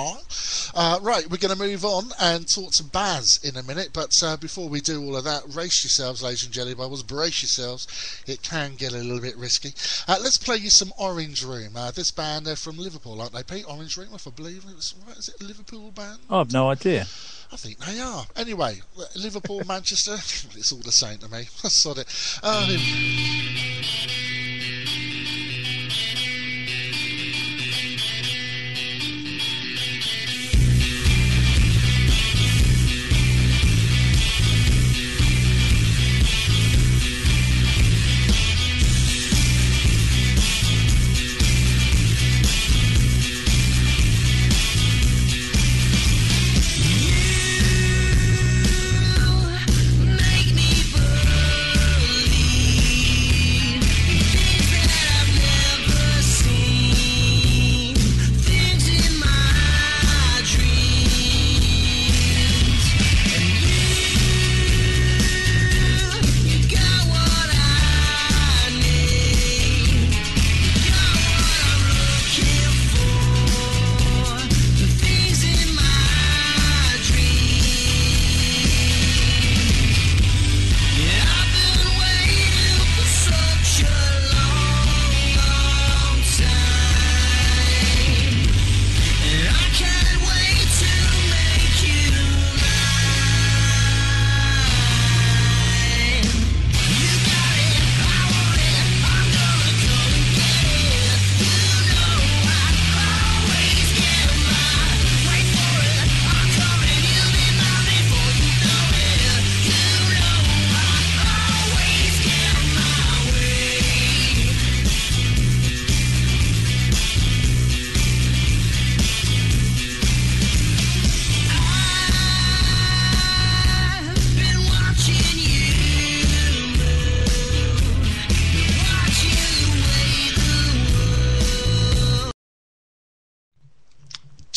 S1: Right, we're going to move on and talk to Baz in a minute, but before we do all of that, race yourselves, ladies and jelly bubbles, brace yourselves. It can get a little bit risky. Let's play you some Orange Room. This band, they're from Liverpool, aren't they, Pete? Orange Room, if I believe it's right. Is it a Liverpool band?
S4: I have no idea.
S1: I think they are. Anyway, Liverpool, Manchester, it's all the same to me. Sod it.
S8: Make me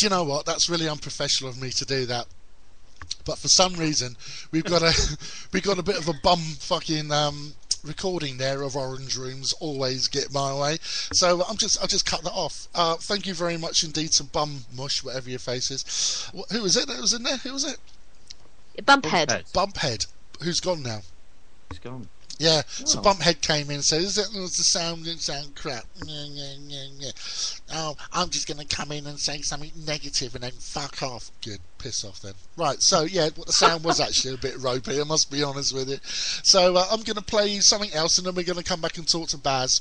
S1: do you know what? That's really unprofessional of me to do that. But for some reason, we've got a bit of a bum fucking recording there of Orange Room's Always Get My Way. So I'll just cut that off. Thank you very much indeed to Bum Mush, whatever your face is. Who was it that was in there? Who was it?
S6: Bumphead.
S1: Bumphead. Who's gone now?
S2: He's gone.
S1: Yeah, so Bumphead came in and said, the sound didn't sound crap. Oh, I'm just going to come in and say something negative and then fuck off. Good, piss off then. Right, so yeah, what the sound was actually a bit ropey, I must be honest with you. So I'm going to play you something else and then we're going to come back and talk to Baz.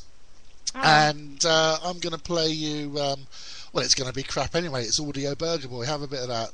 S1: And I'm going to play you, well, it's going to be crap anyway, it's Audio Burger Boy. Have a bit of that.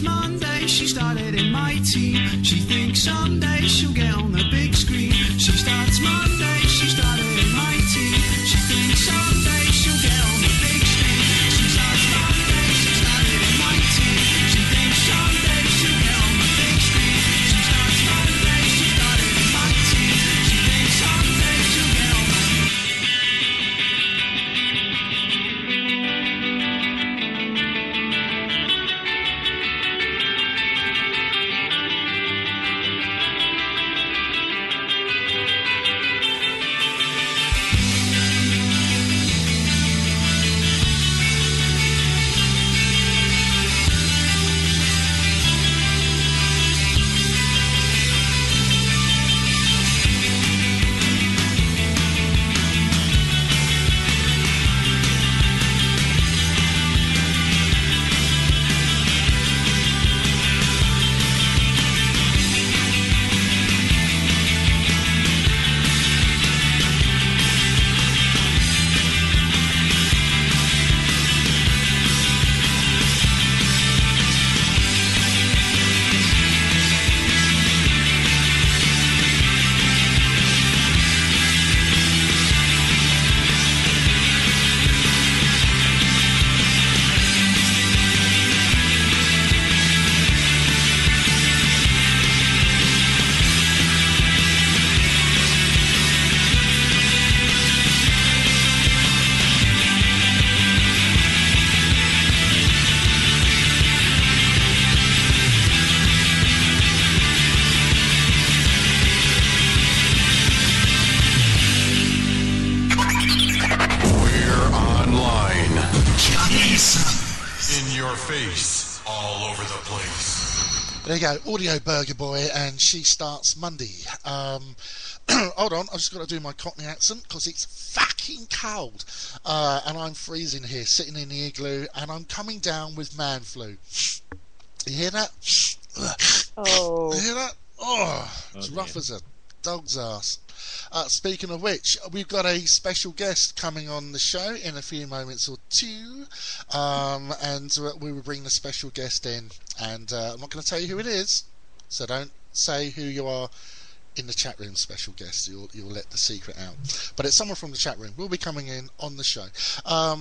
S8: Monday, she started in my team. She thinks someday she'll get on the big screen. She starts Monday, she started in my team. She thinks someday she'll get on the big screen. She starts Monday, she started in my team. She thinks someday she'll get on the big screen. She starts Monday, she started in my team. She thinks someday she'll get on the
S3: face all over the place.
S1: There you go, Audio Burger Boy, and she starts Monday. Hold on, I've just got to do my Cockney accent because it's fucking cold, and I'm freezing here, sitting in the igloo, and I'm coming down with man flu. You hear that?
S6: Oh.
S1: You hear that? Oh, it's rough as a dog's ass. Speaking of which, we've got a special guest coming on the show in a few moments or two, and we will bring the special guest in, and I'm not going to tell you who it is, so don't say who you are in the chat room, special guest. You'll let the secret out, but it's someone from the chat room. Will be coming in on the show,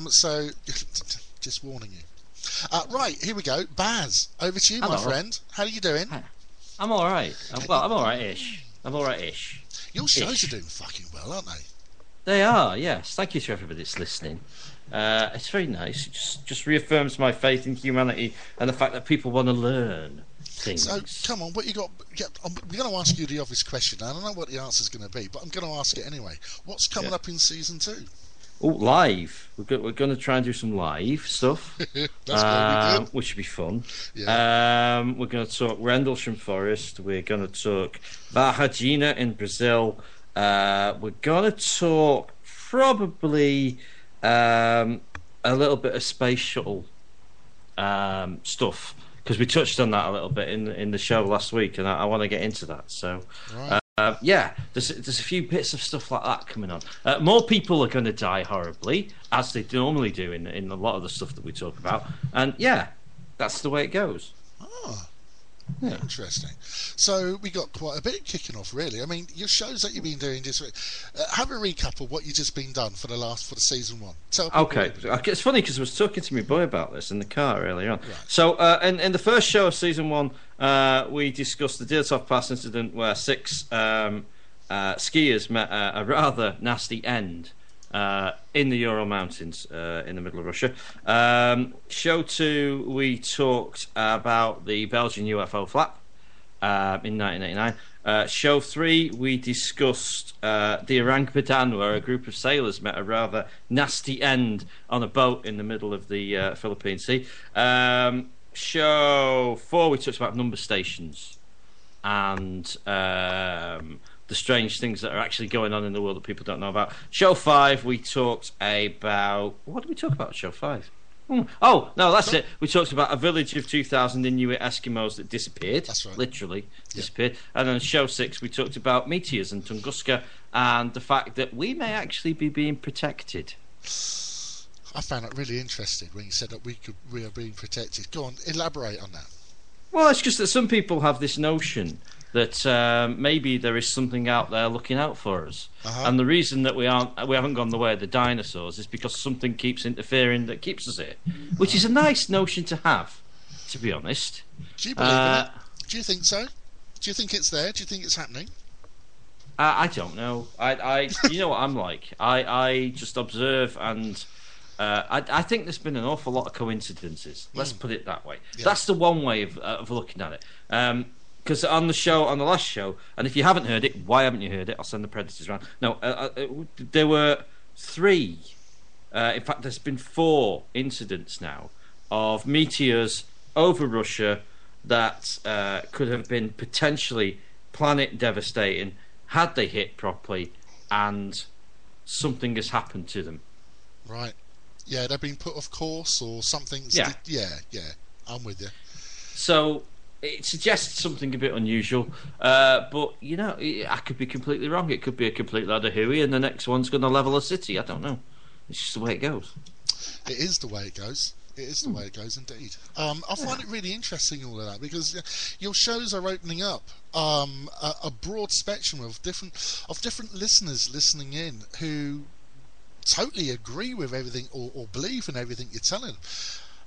S1: so just warning you. Right, here we go. Baz, over to you, my friend. How are you doing?
S2: I'm all right. I'm all right-ish.
S1: Your shows are doing fucking well, aren't they?
S2: They are, yes. Thank you to everybody that's listening. It's very nice. It just reaffirms my faith in humanity and the fact that people want to learn things.
S1: So, come on, what you got? I'm going to ask you the obvious question. I don't know what the answer's going to be, but I'm going to ask it anyway. What's coming up in season 2?
S2: Oh, live. We're going to try and do some live stuff.
S1: That's
S2: which should be fun.
S1: Yeah.
S2: We're going to talk Rendlesham Forest. We're going to talk Varginha in Brazil. We're going to talk probably a little bit of space shuttle stuff, because we touched on that a little bit in the show last week, and I want to get into that. So.
S1: Right.
S2: There's a few bits of stuff like that coming on. More people are going to die horribly, as they normally do in a lot of the stuff that we talk about. And that's the way it goes.
S1: Oh, yeah. Interesting. So we got quite a bit kicking off, really. I mean, your shows that you've been doing this week. Have a recap of what you've just been done for the season 1.
S2: Okay, it's funny because I was talking to my boy about this in the car earlier on.
S1: Right.
S2: So in the first show of season 1, we discussed the Deer Top Pass incident where 6 skiers met a rather nasty end in the Ural Mountains in the middle of Russia. Show 2, we talked about the Belgian UFO flap in 1989. Show 3, we discussed the Orang Badan, where a group of sailors met a rather nasty end on a boat in the middle of the Philippine Sea. Show 4, we talked about number stations and the strange things that are actually going on in the world that people don't know about. Show 5, we talked about... What did we talk about, show 5? Oh, no, that's it. We talked about a village of 2,000 Inuit Eskimos that disappeared.
S1: That's right.
S2: Literally disappeared. And then show 6, we talked about meteors and Tunguska and the fact that we may actually be being protected.
S1: I found it really interesting when you said that we are being protected. Go on, elaborate on that.
S2: Well, it's just that some people have this notion that maybe there is something out there looking out for us, and the reason that we haven't gone the way of the dinosaurs is because something keeps interfering that keeps us here, which is a nice notion to have, to be honest.
S1: Do you believe in it? Do you think so? Do you think it's there? Do you think it's happening?
S2: I don't know. You know what I'm like. I just observe, and I think there's been an awful lot of coincidences. Let's put it that way. Yeah. That's the one way of looking at it. Because on the last show, and if you haven't heard it, why haven't you heard it? I'll send the Predators around. No, there were 3. In fact, there's been 4 incidents now of meteors over Russia that could have been potentially planet devastating had they hit properly, and something has happened to them.
S1: Right. Yeah, they've been put off course or something.
S2: Yeah.
S1: Yeah. I'm with you.
S2: So it suggests something a bit unusual, but you know, I could be completely wrong. It could be a complete load of hooey, and the next one's going to level a city. I don't know. It's just the way it goes.
S1: It is the way it goes. It is the way it goes, indeed. I find it really interesting, all of that, because your shows are opening up a broad spectrum of different listeners listening in who totally agree with everything or believe in everything you're telling them.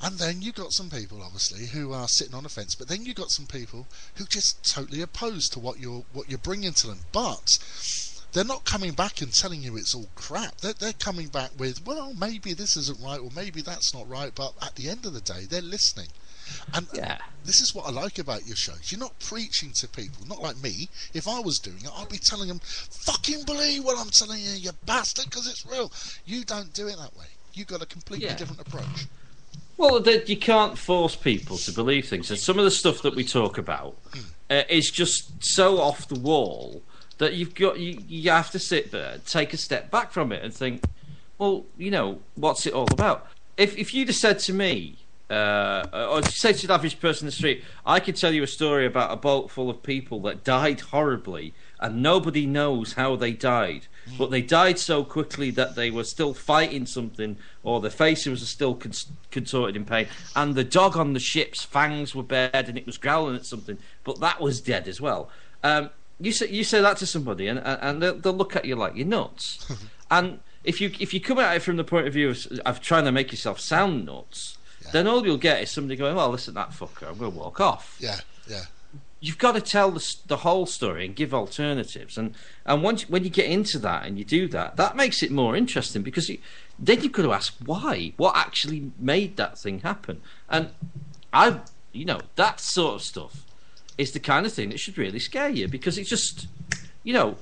S1: And then you've got some people, obviously, who are sitting on the fence. But then you've got some people who just totally opposed to what you're bringing to them. But they're not coming back and telling you it's all crap. They're coming back with, well, maybe this isn't right, or maybe that's not right. But at the end of the day, they're listening. And this is what I like about your shows. You're not preaching to people, not like me. If I was doing it, I'd be telling them, fucking believe what I'm telling you, you bastard, because it's real. You don't do it that way. You've got a completely different approach.
S2: Well, you can't force people to believe things. And some of the stuff that we talk about is just so off the wall that you have to sit there, take a step back from it and think, well, you know, what's it all about? If you'd have said to me, or say to the average person in the street, I could tell you a story about a boat full of people that died horribly and nobody knows how they died, but they died so quickly that they were still fighting something, or their faces were still contorted in pain, and the dog on the ship's fangs were bared and it was growling at something, but that was dead as well. You say that to somebody and they'll look at you like you're nuts. And if you come at it from the point of view of trying to make yourself sound nuts, then all you'll get is somebody going, well, listen, that fucker, I'm going to walk off. Yeah. You've got to tell the whole story and give alternatives. And when you get into that and you do that, that makes it more interesting, because then you've got to ask why. What actually made that thing happen? And that sort of stuff is the kind of thing that should really scare you, because it's just,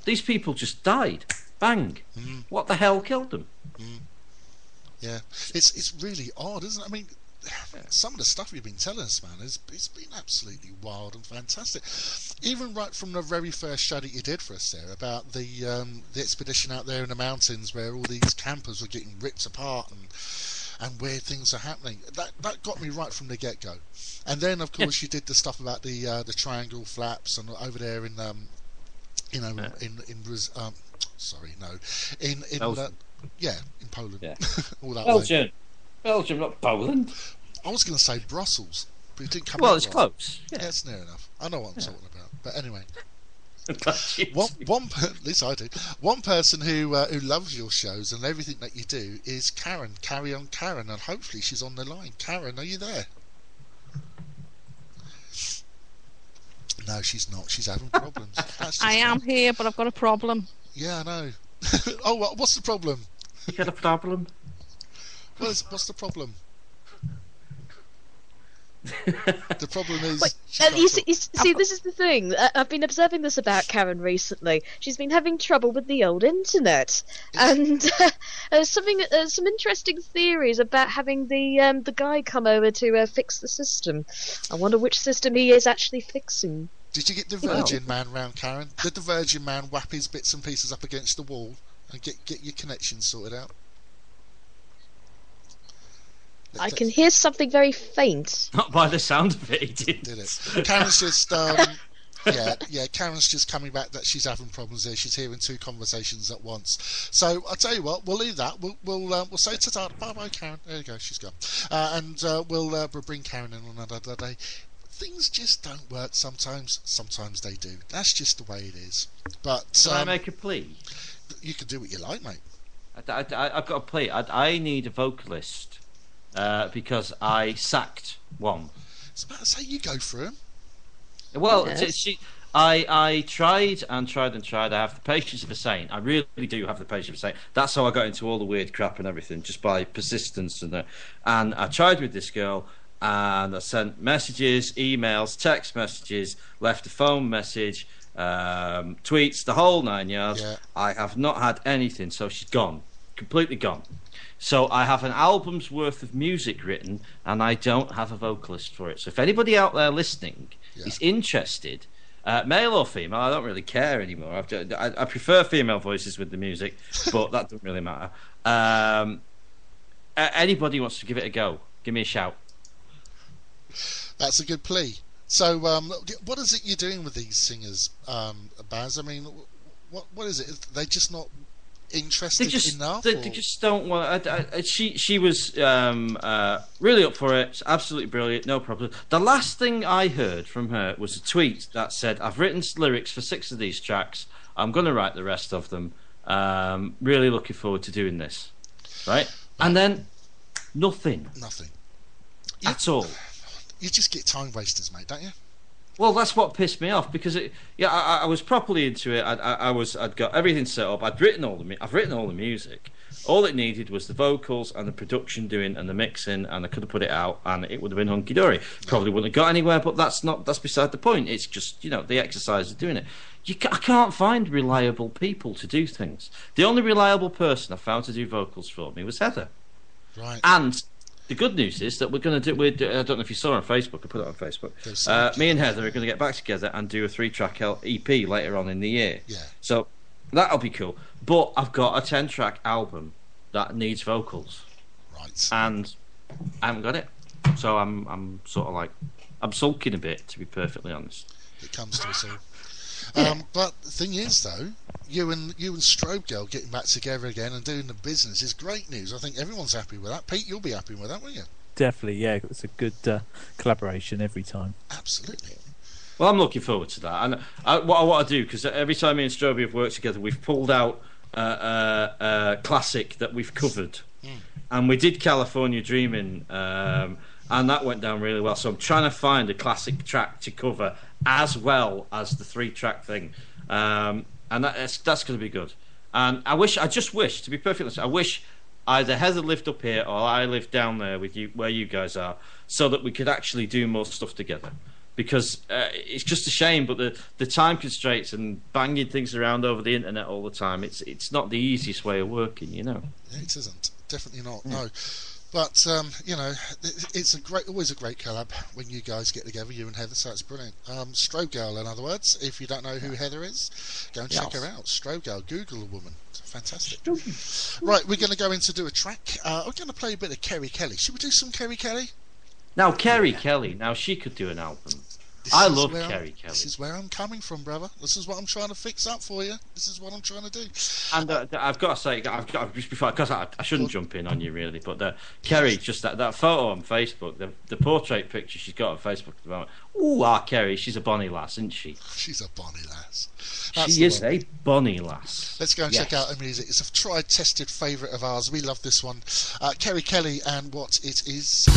S2: these people just died. Bang. What the hell killed them?
S1: Yeah. It's really odd, isn't it? I mean, some of the stuff you've been telling us, man, it's been absolutely wild and fantastic. Even right from the very first show that you did for us there about the expedition out there in the mountains where all these campers were getting ripped apart and weird things are happening. That got me right from the get-go. And then, of course, you did the stuff about the triangle flaps and over there in Poland. Yeah. All that
S2: Belgium. Belgium, not Poland.
S1: I was going to say Brussels, but it didn't come out.
S2: Well, it's close.
S1: Yeah, it's near enough. I know what I'm talking about. But anyway. At least I do. One person who loves your shows and everything that you do is Karen. Carry on, Karen, and hopefully she's on the line. Karen, are you there? No, she's not. She's having problems.
S9: I am here, but I've got a problem.
S1: Yeah, I know. Oh, what's the problem?
S2: You got a problem?
S1: What's the problem? The problem is...
S6: you see, this is the thing. I've been observing this about Karen recently. She's been having trouble with the old internet, and some interesting theories about having the guy come over to fix the system. I wonder which system he is actually fixing.
S1: Did you get the Virgin Man round, Karen? Did the Virgin Man whap his bits and pieces up against the wall and get your connection sorted out?
S6: I can hear something very faint.
S2: Not by the sound of it, he did.
S1: Did it? Karen's just, Karen's just coming back that she's having problems here. She's hearing two conversations at once. So I'll tell you what, we'll leave that. We'll say ta-ta, bye-bye, Karen. There you go, she's gone. And we'll bring Karen in on another day. things just don't work sometimes. Sometimes they do. That's just the way it is. But
S2: Can I make a plea?
S1: You can do what you like, mate.
S2: I've got a plea. I need a vocalist because I sacked one.
S1: It's about to say you go through them.
S2: Well,
S6: Yes.
S2: I tried and tried and tried. I have the patience of a saint. I really do have the patience of a saint. That's how I got into all the weird crap and everything, just by persistence and I tried with this girl, and I sent messages, emails, text messages, left a phone message, tweets, the whole 9 yards.
S1: Yeah.
S2: I have not had anything, so she's gone, completely gone. So I have an album's worth of music written, and I don't have a vocalist for it. So if anybody out there listening is interested, male or female, I don't really care anymore. I prefer female voices with the music, but that doesn't really matter. Anybody wants to give it a go, give me a shout.
S1: That's a good plea. So, what is it you're doing with these singers, Baz? I mean, what is it? They're just not interested enough.
S2: They just don't want. She was really up for it. It's absolutely brilliant, no problem. The last thing I heard from her was a tweet that said, "I've written lyrics for 6 of these tracks. I'm going to write the rest of them. Really looking forward to doing this." Right, and then nothing at all.
S1: You just get time wasters, mate, don't you?
S2: Well, that's what pissed me off because I was properly into it. I'd got everything set up. I've written all the music. All it needed was the vocals and the production doing and the mixing, and I could have put it out, and it would have been hunky dory. Probably wouldn't have got anywhere, but that's beside the point. It's just the exercise of doing it. I can't find reliable people to do things. The only reliable person I found to do vocals for me was Heather.
S1: Right.
S2: And the good news is that we're going to do. I don't know if you saw on Facebook. I put it on Facebook. Me and Heather are going to get back together and do a 3-track EP later on in the year.
S1: Yeah.
S2: So that'll be cool. But I've got a 10-track album that needs vocals.
S1: Right.
S2: And I haven't got it. So I'm sort of like I'm sulking a bit, to be perfectly honest.
S1: It comes to us all. But the thing is, though, you and Strobe Girl getting back together again and doing the business is great news. I think everyone's happy with that. Pete, you'll be happy with that, won't you?
S4: Definitely, yeah. It's a good collaboration every time.
S1: Absolutely.
S2: Well, I'm looking forward to that. And what I want to do, because every time me and Strobe have worked together, we've pulled out a classic that we've covered. And we did California Dreaming, and that went down really well. So I'm trying to find a classic track to cover as well as the 3-track thing. And that's going to be good. And I just wish, to be perfectly honest, I wish either Heather lived up here or I lived down there with you, where you guys are, so that we could actually do more stuff together. Because it's just a shame, but the time constraints and banging things around over the internet all the time, it's not the easiest way of working,
S1: Yeah, it isn't. Definitely not. No. But it's always a great collab when you guys get together, you and Heather. So it's brilliant. Strobe Girl, in other words. If you don't know who Heather is, go and check her out. Strobe Girl, Google the woman. Fantastic. Right, we're going to go in to do a track. I'm going to play a bit of Kerry Kelly. Should we do some Kerry Kelly?
S2: Now, Kerry Kelly. Now she could do an album. I love Kerry Kelly.
S1: This is where I'm coming from, brother. This is what I'm trying to fix up for you. This is what I'm trying to do.
S2: And I've got to say, just before, because I shouldn't jump in on you really, but Kerry, just that photo on Facebook, the portrait picture she's got on Facebook at the moment. Ooh, Kerry, she's a bonny lass, isn't she?
S1: She's a bonny lass.
S2: She is a bonny lass.
S1: Let's go and check out her music. It's a tried, tested favourite of ours. We love this one. Kerry Kelly and What It Is.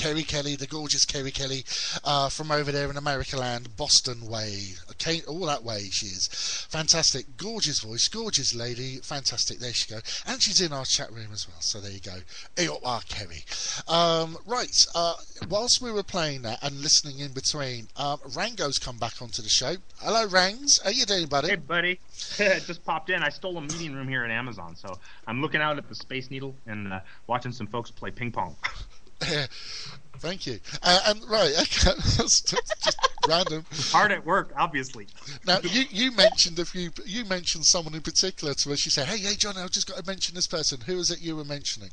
S1: Kerry Kelly, the gorgeous Kerry Kelly, from over there in America land, Boston way. Okay, all that way she is. Fantastic. Gorgeous voice, gorgeous lady. Fantastic. There she go. And she's in our chat room as well. So there you go. Eeyore Kerry. Right. Whilst we were playing that and listening in between, Rango's come back onto the show. Hello, Rangs. How you doing, buddy?
S10: Hey, buddy. Just popped in. I stole a meeting room here at Amazon, so I'm looking out at the Space Needle and watching some folks play ping pong.
S1: Thank you. And right, okay, just random.
S10: Hard at work, obviously.
S1: Now you mentioned you mentioned someone in particular to us. You said, "Hey, John, I've just got to mention this person." Who is it you were mentioning?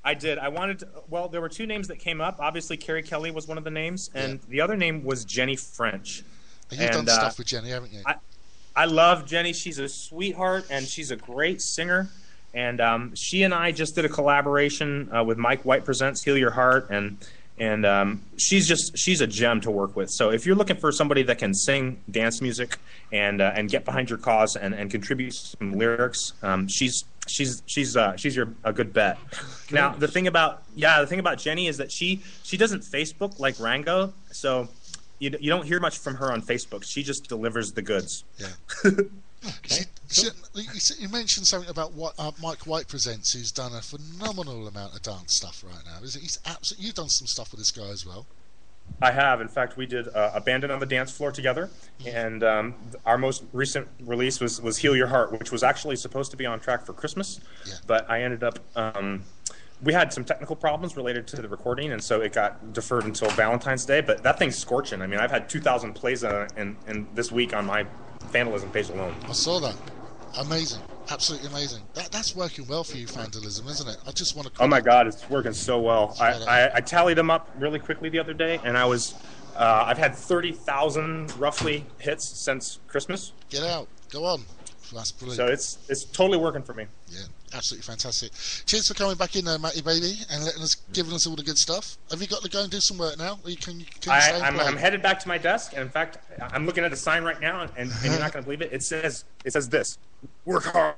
S10: I did. I wanted to, well, there were two names that came up. Obviously, Carrie Kelly was one of the names, and the other name was Jenny French.
S1: And you've done stuff with Jenny, haven't you?
S10: I love Jenny. She's a sweetheart, and she's a great singer. And she and I just did a collaboration with Mike White Presents Heal Your Heart, and she's a gem to work with. So if you're looking for somebody that can sing dance music and get behind your cause and contribute some lyrics, she's a good bet. Now the thing about Jenny is that she doesn't Facebook like Rango, so you don't hear much from her on Facebook. She just delivers the goods.
S1: Yeah. You mentioned something about what Mike White Presents, who's done a phenomenal amount of dance stuff right now. He's absolutely. You've done some stuff with this guy as well.
S10: I have. In fact, we did Abandon on the Dance Floor together, and our most recent release was Heal Your Heart, which was actually supposed to be on track for Christmas, but I ended up. We had some technical problems related to the recording, and so it got deferred until Valentine's Day. But that thing's scorching. I mean, I've had 2,000 plays in this week on my Vandalism page alone.
S1: I saw that. Amazing. Absolutely amazing. That's working well for you, Vandalism, isn't it? I just want to...
S10: Oh my God, it's working so well. I tallied them up really quickly the other day, and I've had 30,000 roughly hits since Christmas.
S1: Get out. Go on. That's brilliant.
S10: So it's totally working for me.
S1: Yeah, absolutely fantastic. Cheers for coming back in there, Matty baby, and giving us all the good stuff. Have you got to go and do some work now? Or can you
S10: I'm headed back to my desk, and in fact, I'm looking at a sign right now, and you're not going to believe it. It says this: work hard.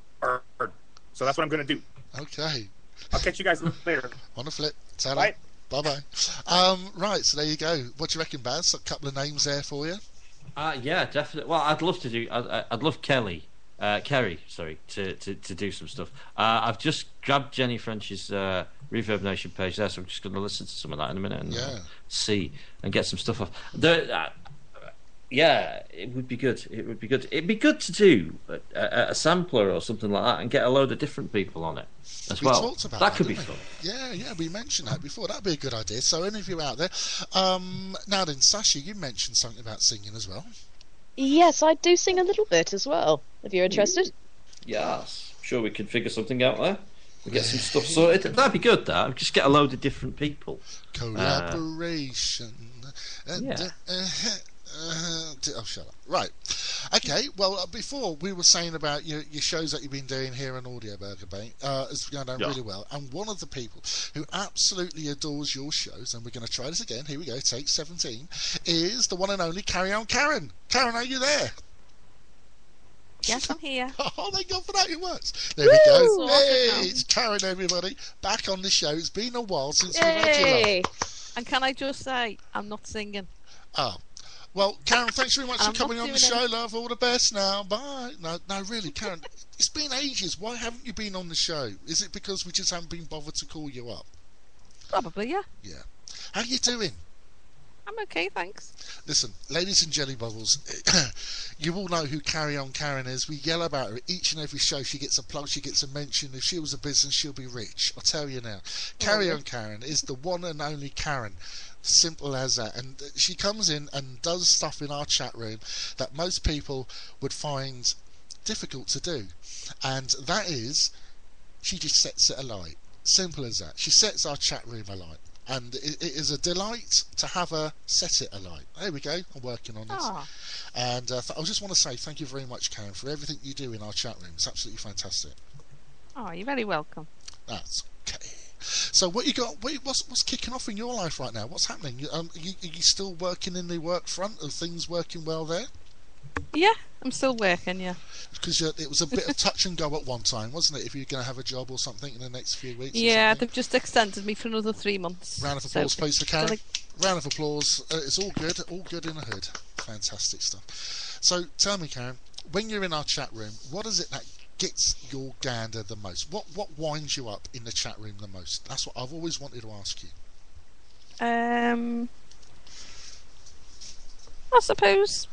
S10: So that's what I'm going to do.
S1: Okay.
S10: I'll catch you guys later.
S1: On the flip.
S10: Bye.
S1: Bye. Right, so there you go. What do you reckon, Baz? A couple of names there for you.
S2: Yeah, definitely. Well, I'd love to do. I'd love Kerry, to do some stuff. I've just grabbed Jenny French's Reverb Nation page there, so I'm just going to listen to some of that in a minute and see and get some stuff off. Yeah, it would be good. It'd be good to do a sampler or something like that and get a load of different people on it as well.
S1: Talked about
S2: that could be fun.
S1: Yeah, we mentioned that before. That'd be a good idea. So any of you out there, now then, Sasha, you mentioned something about singing as well.
S6: Yes, I do sing a little bit as well, if you're interested.
S2: Yes, sure we can figure something out there. We get some stuff sorted. That'd be good, that. Just get a load of different people.
S1: Collaboration. Oh, shut up. Right. Okay, well, before we were saying about your shows that you've been doing here on Audio Burger Bay, it's going down really well. And one of the people who absolutely adores your shows, and we're going to try this again, here we go, take 17, is the one and only Carry On Karen. Karen, are you there?
S9: Yes, I'm here.
S1: Oh, thank God for that, it works. There we go. Hey, it's Karen, everybody, back on the show. It's been a while since we've had you on.
S9: And can I just say, I'm not singing.
S1: Oh. Well, Karen, thanks very much for coming on the show, love. All the best now. Bye. No, really, Karen, it's been ages. Why haven't you been on the show? Is it because we just haven't been bothered to call you up?
S9: Probably, yeah.
S1: Yeah. How you doing?
S9: I'm okay, thanks.
S1: Listen, ladies and jelly bubbles, you all know who Carry On Karen is. We yell about her each and every show. She gets a plug, she gets a mention. If she was a business, she'll be rich. I'll tell you now. Carry On Karen is the one and only Karen. Simple as that. And she comes in and does stuff in our chat room that most people would find difficult to do. And that is, she just sets it alight. Simple as that. She sets our chat room alight. And it is a delight to have her set it alight. There we go. I'm working on this. And I just want to say thank you very much, Karen, for everything you do in our chat room. It's absolutely fantastic.
S9: Oh, you're very welcome.
S1: That's okay. So what you got? What's kicking off in your life right now? What's happening? Are you still working in the work front? Are things working well there?
S9: Yeah, I'm still working. Yeah.
S1: Because it was a bit of touch and go at one time, wasn't it? If you're going to have a job or something in the next few weeks.
S9: Yeah,
S1: or something.
S9: they've just extended me for another 3 months.
S1: Round of applause,
S9: so
S1: please, for Karen.
S9: like-
S1: Round of applause. It's all good in the hood. Fantastic stuff. So tell me, Karen, when you're in our chat room, what is it that gets your gander the most? What winds you up in the chat room the most? That's what I've always wanted to ask you.
S9: I suppose.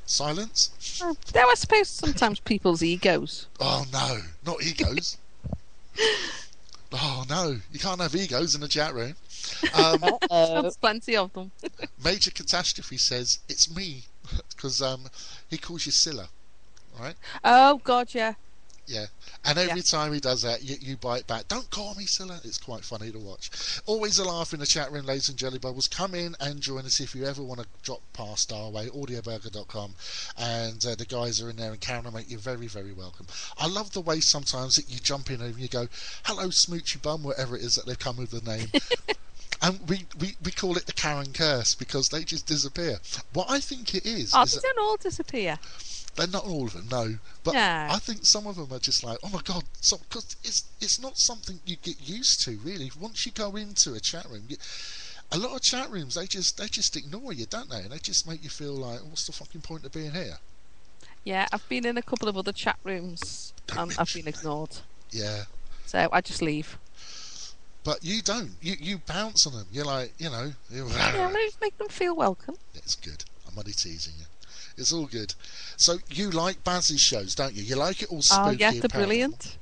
S1: Silence?
S9: No, I suppose sometimes people's egos.
S1: Oh no, not egos. Oh no, you can't have egos in the chat room.
S9: There's plenty of them.
S1: Major Catastrophe says it's me because he calls you Scylla, right?
S9: Oh God, yeah.
S1: Yeah, and every time he does that, you bite back. Don't call me Scylla. It's quite funny to watch. Always a laugh in the chat room, ladies and jelly bubbles. Come in and join us if you ever want to drop past our way, audioburger.com, and the guys are in there, and Karen will make you very, very welcome. I love the way sometimes that you jump in and you go, hello, Smoochy Bum, whatever it is that they've come with the name. And we call it the Karen curse because they just disappear. What I think it is...
S9: Oh, they don't all disappear.
S1: They're not all of them, no. But
S9: No.
S1: I think some of them are just like, oh my god, because it's not something you get used to, really. Once you go into a chat room, a lot of chat rooms, they just ignore you, don't they? And they just make you feel like, what's the fucking point of being here?
S9: Yeah, I've been in a couple of other chat rooms and I've been ignored.
S1: Yeah.
S9: So I just leave.
S1: But you don't. You bounce on them. You're like,
S9: Yeah, let's make them feel welcome.
S1: It's good. I'm only teasing you. It's all good. So you like Baz's shows, don't you? You like it all spooky.
S9: Oh yeah,
S1: and
S9: they're
S1: paranormal.
S9: brilliant.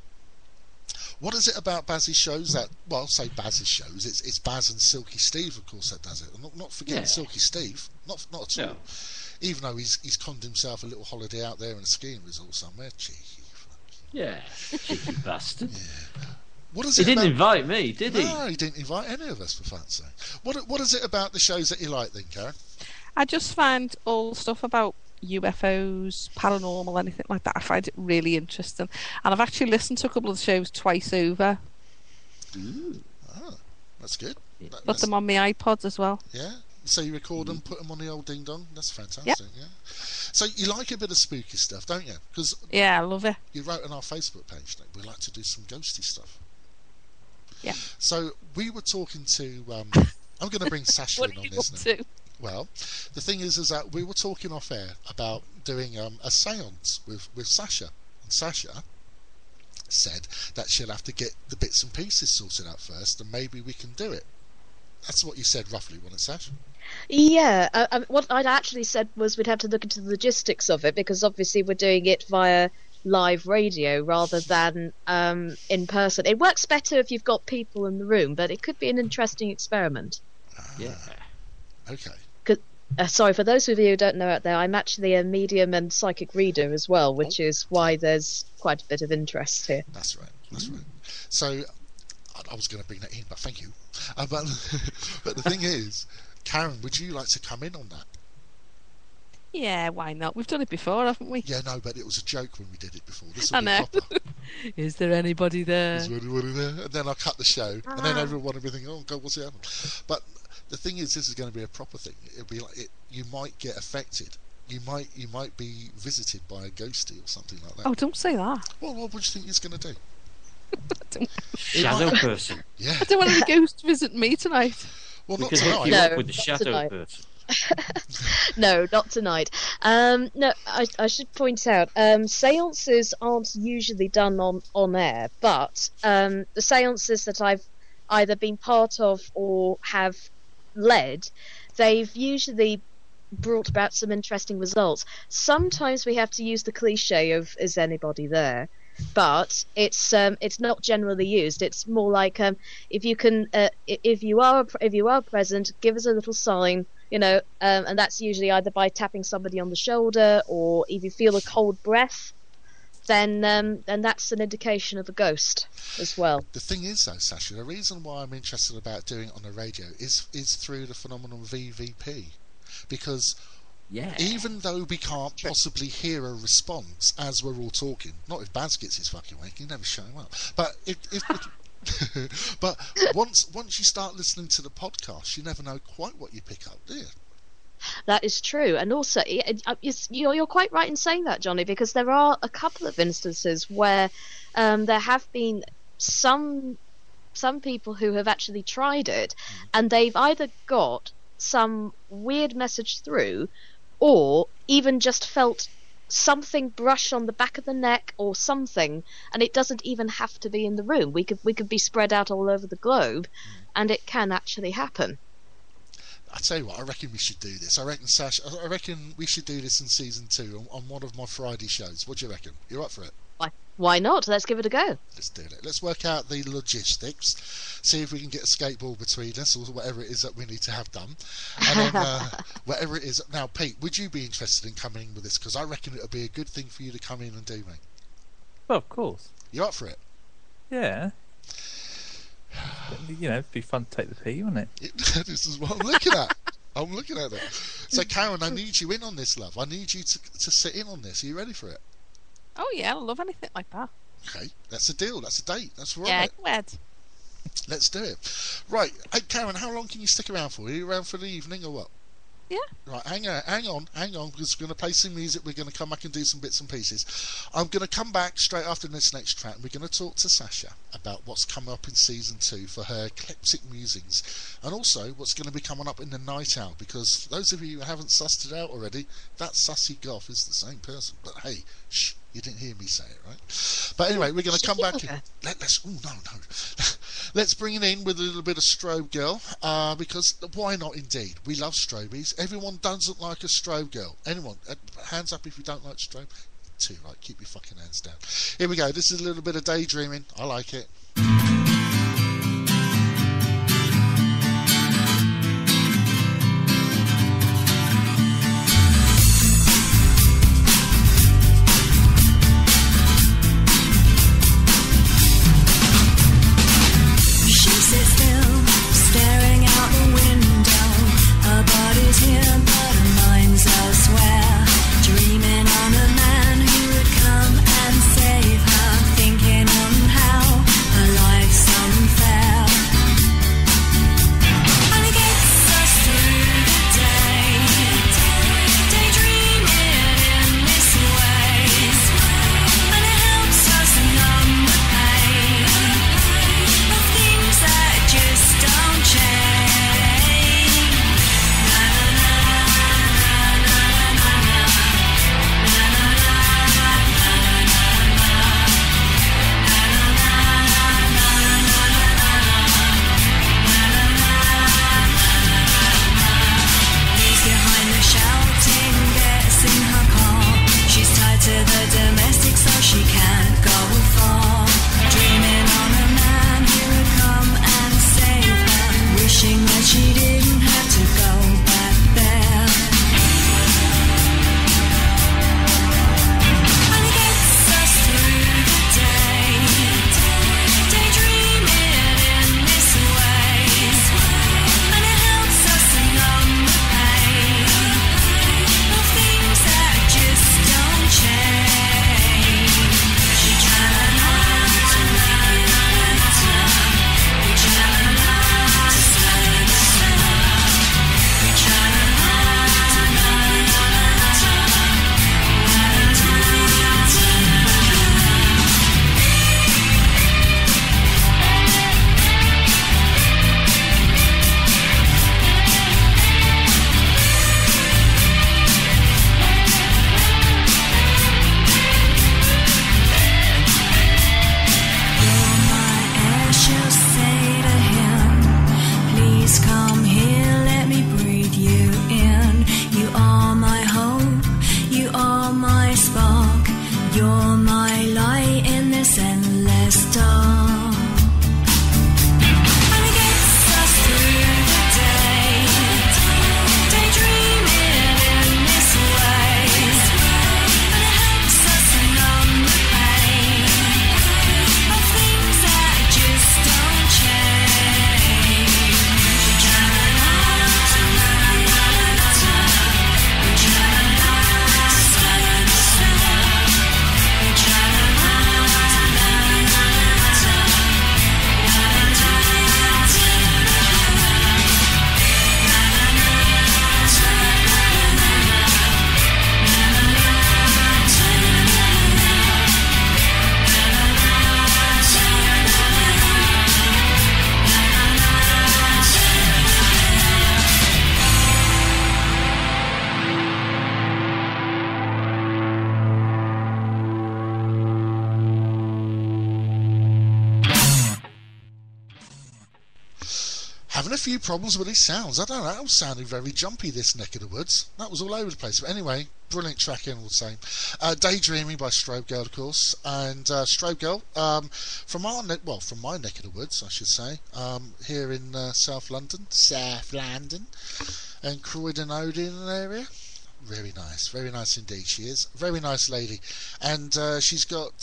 S1: What is it about Baz's shows that, well, say Baz's shows, it's Baz and Silky Steve, of course, that does it. I'm not forgetting Silky Steve, not at all.
S2: No.
S1: Even though he's conned himself a little holiday out there in a skiing resort somewhere. Cheeky.
S2: Yeah, cheeky bastard.
S1: Yeah. What is
S2: He
S1: it
S2: didn't
S1: about...
S2: invite me, did he?
S1: No, he didn't invite any of us, for fuck's sake. What is it about the shows that you like then, Karen?
S9: I just find all stuff about UFOs, paranormal, anything like that. I find it really interesting, and I've actually listened to a couple of the shows twice over.
S1: Oh, that's good.
S9: Put them on my iPod as well.
S1: Yeah. So you record them, put them on the old ding dong. That's fantastic. Yeah. So you like a bit of spooky stuff, don't you? Because
S9: yeah, I love it.
S1: You wrote on our Facebook page that we like to do some ghosty stuff.
S9: Yeah.
S1: So we were talking to. I'm going to bring Sasha in on this now. Well, the thing is that we were talking off air about doing a séance with Sasha, and Sasha said that she'll have to get the bits and pieces sorted out first, and maybe we can do it. That's what you said roughly, wasn't it, Sasha?
S6: Yeah, what I'd actually said was we'd have to look into the logistics of it, because obviously we're doing it via live radio rather than in person. It works better if you've got people in the room, but it could be an interesting experiment.
S2: Yeah.
S1: Okay.
S6: Sorry, for those of you who don't know out there, I'm actually a medium and psychic reader as well, which is why there's quite a bit of interest here.
S1: That's right. So I was going to bring that in, but thank you. But the thing is, Karen, would you like to come in on that?
S9: Yeah, why not? We've done it before, haven't we?
S1: Yeah, no, but it was a joke when we did it before. This
S9: I
S1: will be
S9: know.
S1: proper.
S9: Is there anybody there?
S1: Is there anybody there? And then I'll cut the show, and then everyone will be thinking, "Oh God, what's happening?" But the thing is, this is going to be a proper thing. It'll be like you might get affected. You might be visited by a ghostie or something like that.
S9: Oh, don't say that.
S1: Well, what do you think it's going to do?
S2: Shadow person.
S1: Yeah.
S9: I don't want any ghost to visit me tonight.
S1: Well,
S2: We
S1: not
S2: could hook
S1: tonight.
S2: you
S6: No,
S2: up with the
S6: not
S2: shadow
S6: tonight.
S2: person.
S6: No, not tonight. No, I should point out, seances aren't usually done on air, but the seances that I've either been part of or have led, they've usually brought about some interesting results. Sometimes we have to use the cliche of "is anybody there?" but it's not generally used. It's more like if you can, if you are present, give us a little sign, and that's usually either by tapping somebody on the shoulder, or if you feel a cold breath, then that's an indication of a ghost as well.
S1: The thing is, though, Sasha, the reason why I'm interested about doing it on the radio is through the phenomenon VVP, because even though we can't possibly hear a response as we're all talking, not if Baz gets his fucking way, he never show him up. But but once you start listening to the podcast, you never know quite what you pick up, do you?
S6: That is true, and also you're quite right in saying that, Johnny, because there are a couple of instances where there have been some people who have actually tried it, and they've either got some weird message through, or even just felt something brush on the back of the neck or something, and it doesn't even have to be in the room. We could be spread out all over the globe, and it can actually happen.
S1: I tell you what, I reckon we should do this. I reckon we should do this in season 2 on one of my Friday shows. What do you reckon? You're up for it?
S6: Why not? Let's give it a go.
S1: Let's do it. Let's work out the logistics, see if we can get a skateboard between us or whatever it is that we need to have done. And then, whatever it is. Now, Pete, would you be interested in coming in with this? Because I reckon it would be a good thing for you to come in and do, mate.
S4: Well, of course.
S1: You up for it?
S4: Yeah. You know, it'd be fun to take the pee, wouldn't it?
S1: This is what I'm looking at. I'm looking at it. So, Karen, I need you in on this, love. I need you to sit in on this. Are you ready for it?
S9: Oh yeah, I love anything like that.
S1: Okay, that's a deal. That's a date. That's right.
S9: Yeah, go ahead.
S1: Let's do it. Right, hey Karen, how long can you stick around for? Are you around for the evening or what?
S9: Yeah.
S1: Right, hang on, because we're going to play some music. We're going to come back and do some bits and pieces. I'm going to come back straight after this next track. We're going to talk to Sasha about what's coming up in season 2 for her eclectic musings, and also what's going to be coming up in the night out. Because those of you who haven't sussed it out already, that Sussy Goth is the same person. But hey, shh. You didn't hear me say it, right? But anyway, we're going to come back. Let's bring it in with a little bit of Strobe Girl, because why not? Indeed, we love Strobies. Everyone doesn't like a Strobe Girl. Anyone? Hands up if you don't like Strobe. Too right. Keep your fucking hands down. Here we go. This is a little bit of daydreaming. I like it.
S8: Thinking on how her life
S1: having a few problems with his sounds. I don't know, that was sounding very jumpy, this neck of the woods. That was all over the place. But anyway, brilliant track in all the same. Daydreaming by Strobe Girl, of course. And Strobe Girl, from my neck of the woods, I should say, here in South London, and Croydon Odin area. Very nice indeed. She is very nice lady, and she's got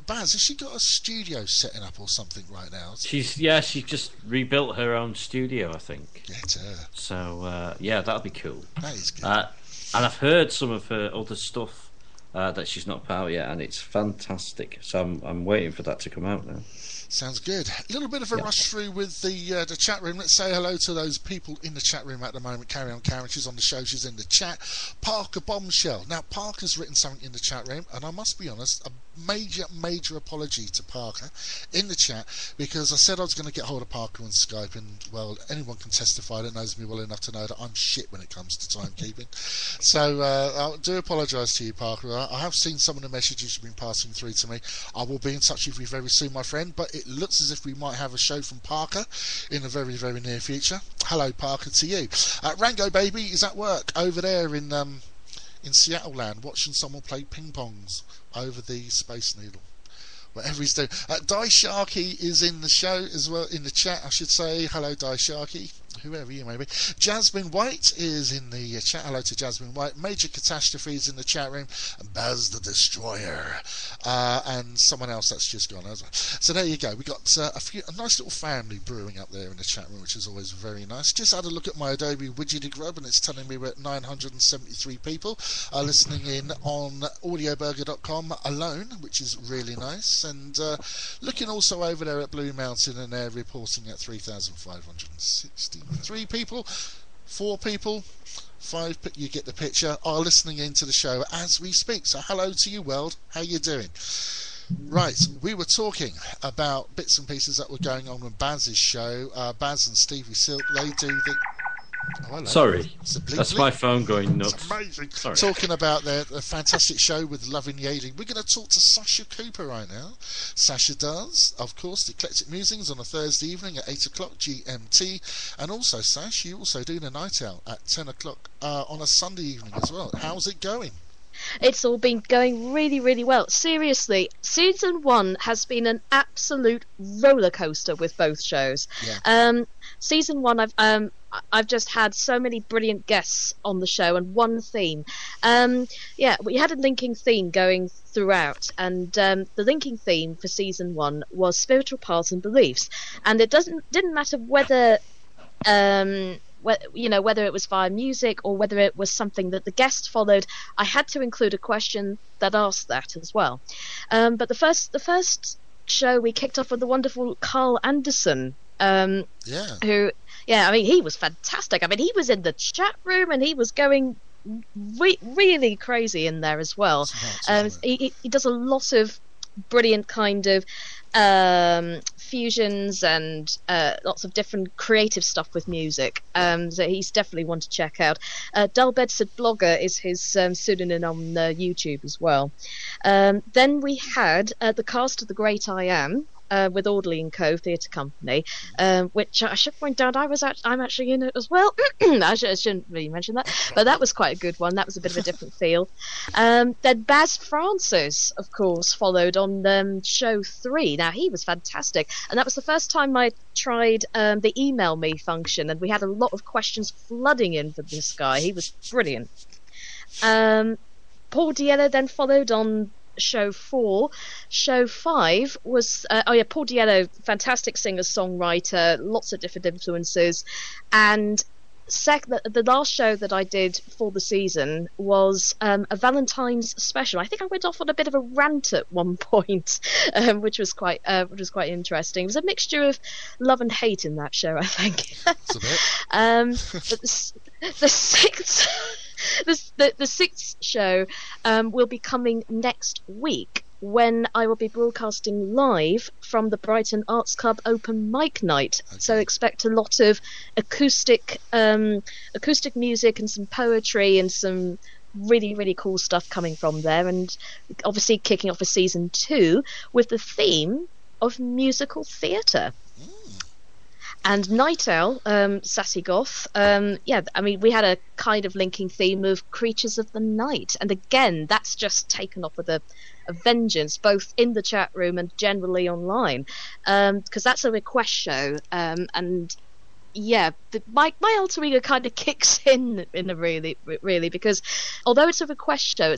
S1: Baz. Has she got a studio setting up or something right now?
S2: She just rebuilt her own studio, I think.
S1: Get her.
S2: So that'll be cool.
S1: That is good.
S2: And I've heard some of her other stuff that she's not put out yet, and it's fantastic. So I'm waiting for that to come out now.
S1: Sounds good. A little bit of a rush through with the chat room. Let's say hello to those people in the chat room at the moment. Carry on, Karen. She's on the show. She's in the chat. Parker Bombshell. Now, Parker's written something in the chat room, and I must be honest, a major apology to Parker in the chat, because I said I was going to get hold of Parker on Skype, and, well, anyone can testify that knows me well enough to know that I'm shit when it comes to timekeeping. So I do apologise to you, Parker. I have seen some of the messages you've been passing through to me. I will be in touch with you very soon, my friend, but it looks as if we might have a show from Parker in the very near future. Hello, Parker, to you. Rango Baby is at work over there in Seattle land, watching someone play ping pongs over the Space Needle. Whatever he's doing. Die Sharky is in the show as well, in the chat, I should say. Hello, Die Sharky, whoever you may be. Jasmine White is in the chat. Hello to Jasmine White. Major Catastrophes in the chat room. Baz the Destroyer. And someone else that's just gone as well. So there you go. We got a nice little family brewing up there in the chat room, which is always very nice. Just had a look at my Adobe Widget Grub, and it's telling me we're at 973 people listening in on audioburger.com alone, which is really nice. And looking also over there at Blue Mountain, and they're reporting at 3,563 people. 4 people, 5, you get the picture, are listening into the show as we speak. So hello to you, world. How you doing? Right, we were talking about bits and pieces that were going on with Baz's show. Baz and Stevie Silk, they do the... Oh, hello.
S2: Sorry,
S1: bleep,
S2: that's
S1: bleep.
S2: my phone going nuts.
S1: It's amazing.
S2: Sorry.
S1: Talking about their fantastic show with Loving Yading. We're going to talk to Sasha Cooper right now. Sasha does, of course, the Eclectic Musings on a Thursday evening at 8 o'clock GMT. And also, Sash, you also do the Night Out at 10 o'clock on a Sunday evening as well. How's it going?
S6: It's all been going really well. Seriously, season 1 has been an absolute roller coaster with both shows.
S1: Yeah.
S6: Season 1, I've just had so many brilliant guests on the show, and one theme. We had a linking theme going throughout, and the linking theme for season 1 was spiritual paths and beliefs, and it didn't matter whether whether it was via music or whether it was something that the guest followed. I had to include a question that asked that as well. But the first show we kicked off with the wonderful Carl Anderson. Who, he was fantastic. I mean, he was in the chat room and he was going really crazy in there as well. He does a lot of brilliant kind of fusions and lots of different creative stuff with music. So he's definitely one to check out. Dull Bedford Blogger is his pseudonym on YouTube as well. Then we had the cast of The Great I Am. With Audley & Co. Theatre Company, which I should point out I'm actually in it as well. I shouldn't really mention that, but that was quite a good one. That was a bit of a different feel. Then Baz Francis, of course, followed on show 3. Now, he was fantastic, and that was the first time I tried the email me function, and we had a lot of questions flooding in for this guy. He was brilliant. Paul Diello then followed on show 4. Show 5 was Paul Diello, fantastic singer-songwriter, lots of different influences, and the last show that I did for the season was a Valentine's special. I think I went off on a bit of a rant at one point, which was quite interesting. It was a mixture of love and hate in that show, I think.
S1: That's a bit.
S6: But the sixth show will be coming next week, when I will be broadcasting live from the Brighton Arts Club open mic night. Okay. So expect a lot of acoustic music and some poetry and some really cool stuff coming from there, and obviously kicking off a season 2 with the theme of musical theatre. And Night Owl, Sassy Goth, yeah, I mean, we had a kind of linking theme of creatures of the night. And again, that's just taken off with a vengeance, both in the chat room and generally online. Because that's a request show. And yeah, my alter ego kind of kicks in a really, because although it's a request show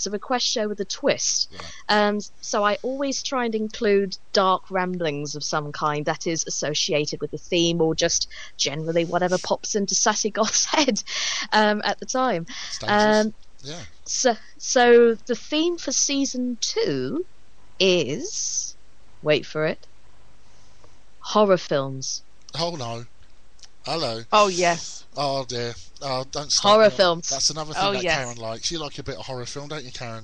S6: with a twist. Yeah. So I always try and include dark ramblings of some kind that is associated with the theme, or just generally whatever pops into Sassy Goth's head at the time.
S1: Yeah.
S6: So the theme for season 2 is, wait for it, horror films.
S1: Oh no. Hello.
S9: Oh yes.
S1: Oh dear. Oh, don't stop.
S6: Horror films.
S1: That's another thing that
S9: yes.
S1: Karen likes. You like a bit of horror film, don't you, Karen?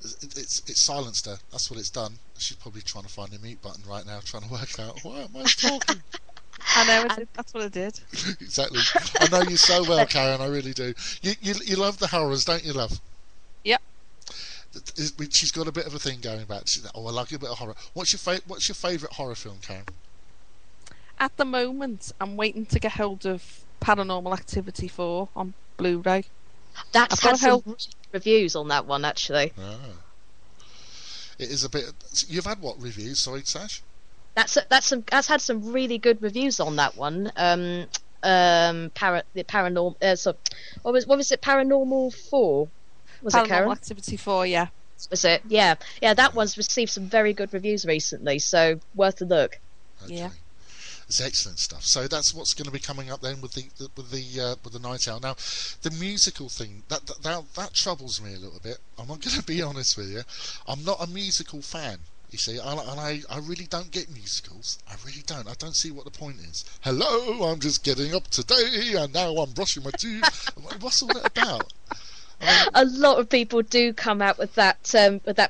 S1: It's silenced her. That's what it's done. She's probably trying to find the mute button right now, trying to work out why am I talking.
S9: I know. That's what I did.
S1: Exactly. I know you so well, Karen. I really do. You love the horrors, don't you, love?
S9: Yep.
S1: She's got a bit of a thing going back. I like a bit of horror. What's your favourite horror film, Karen?
S9: At the moment, I'm waiting to get hold of Paranormal Activity 4 on Blu-ray.
S6: That's had some reviews on that one, actually.
S1: Ah. It is a bit. You've had what reviews? Sorry, Sash.
S6: That's had some really good reviews on that one. The paranormal. So, what was it? Paranormal 4. Was it Karen?
S9: Paranormal Activity 4, yeah.
S6: Was it? Yeah. That one's received some very good reviews recently, so worth a look.
S1: Okay.
S9: Yeah.
S1: It's excellent stuff. So that's what's going to be coming up then with the Night Owl. Now, the musical thing that troubles me a little bit. I'm not going to be honest with you. I'm not a musical fan. You see, I really don't get musicals. I really don't. I don't see what the point is. Hello, I'm just getting up today, and now I'm brushing my teeth. What's all that about?
S6: A lot of people do come out with that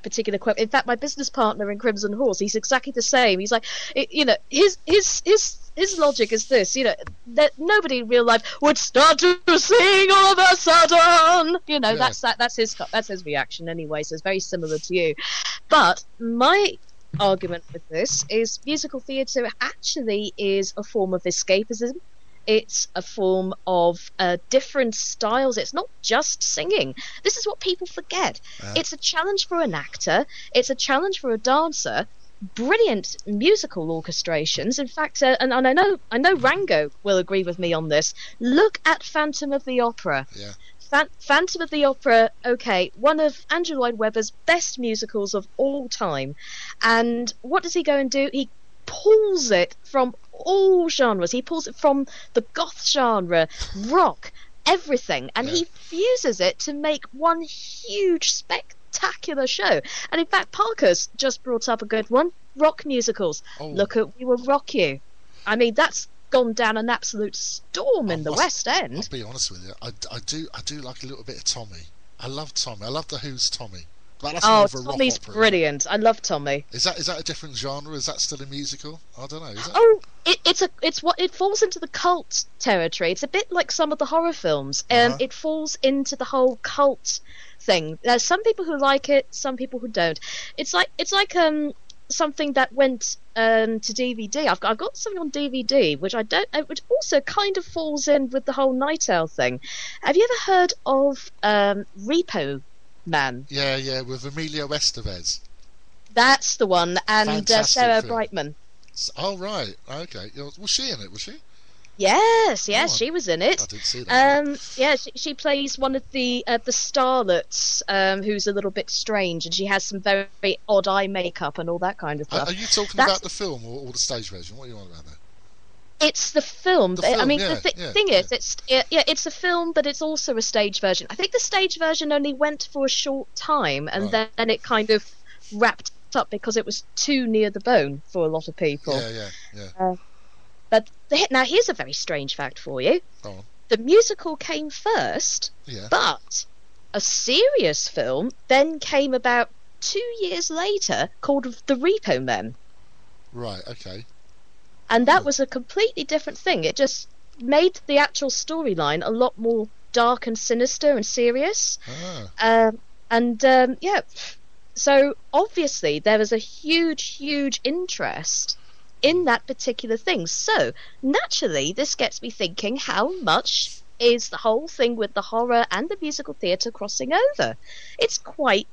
S6: particular quote. In fact, my business partner in Crimson Horse, he's exactly the same. He's like, his logic is this, that nobody in real life would start to sing all of a sudden. That's his reaction anyway. So it's very similar to you. But my argument with this is musical theatre actually is a form of escapism. It's a form of different styles. It's not just singing. This is what people forget. It's a challenge for an actor. It's a challenge for a dancer. Brilliant musical orchestrations. In fact, and I know Rango will agree with me on this. Look at Phantom of the Opera.
S1: Yeah.
S6: Phantom of the Opera, okay, one of Andrew Lloyd Webber's best musicals of all time. And what does he go and do? He pulls it from all genres. He pulls it from the goth genre, rock, everything, and he fuses it to make one huge spectacular show. And in fact, Parker's just brought up a good one: rock musicals. Look at We Will Rock You. I mean, that's gone down an absolute storm in the West End.
S1: I'll be honest with you, I do like a little bit of Tommy. I love Tommy. I love the Who's Tommy. But that's more of a
S6: Tommy's
S1: rock opera,
S6: brilliant. I love Tommy.
S1: Is that a different genre? Is that still a musical? I don't know. Is it?
S6: Oh, it falls into the cult territory. It's a bit like some of the horror films. It falls into the whole cult thing. There's some people who like it, some people who don't. It's like something that went to DVD. I've got something on DVD which which also kind of falls in with the whole Night Owl thing. Have you ever heard of Repo Man?
S1: Yeah, with Emilio Estevez.
S6: That's the one, and Sarah
S1: film.
S6: Brightman.
S1: Oh right, okay. Was she in it? Was she?
S6: Yes, she was in it.
S1: I didn't see that.
S6: Yeah, she plays one of the starlets, who's a little bit strange, and she has some very, very odd eye makeup and all that kind of stuff.
S1: Are you talking about the film or the stage version? What are you on about there?
S6: It's the film. I mean,
S1: yeah,
S6: the thing is, it's a film, but it's also a stage version. I think the stage version only went for a short time, and then it kind of wrapped up because it was too near the bone for a lot of people.
S1: Yeah.
S6: But now here's a very strange fact for you.
S1: Go on.
S6: The musical came first, but a serious film then came about 2 years later called The Repo Men.
S1: Right. Okay.
S6: And that was a completely different thing. It just made the actual storyline a lot more dark and sinister and serious.
S1: Ah.
S6: So obviously there was a huge interest in that particular thing. So naturally, this gets me thinking: how much is the whole thing with the horror and the musical theatre crossing over? It's quite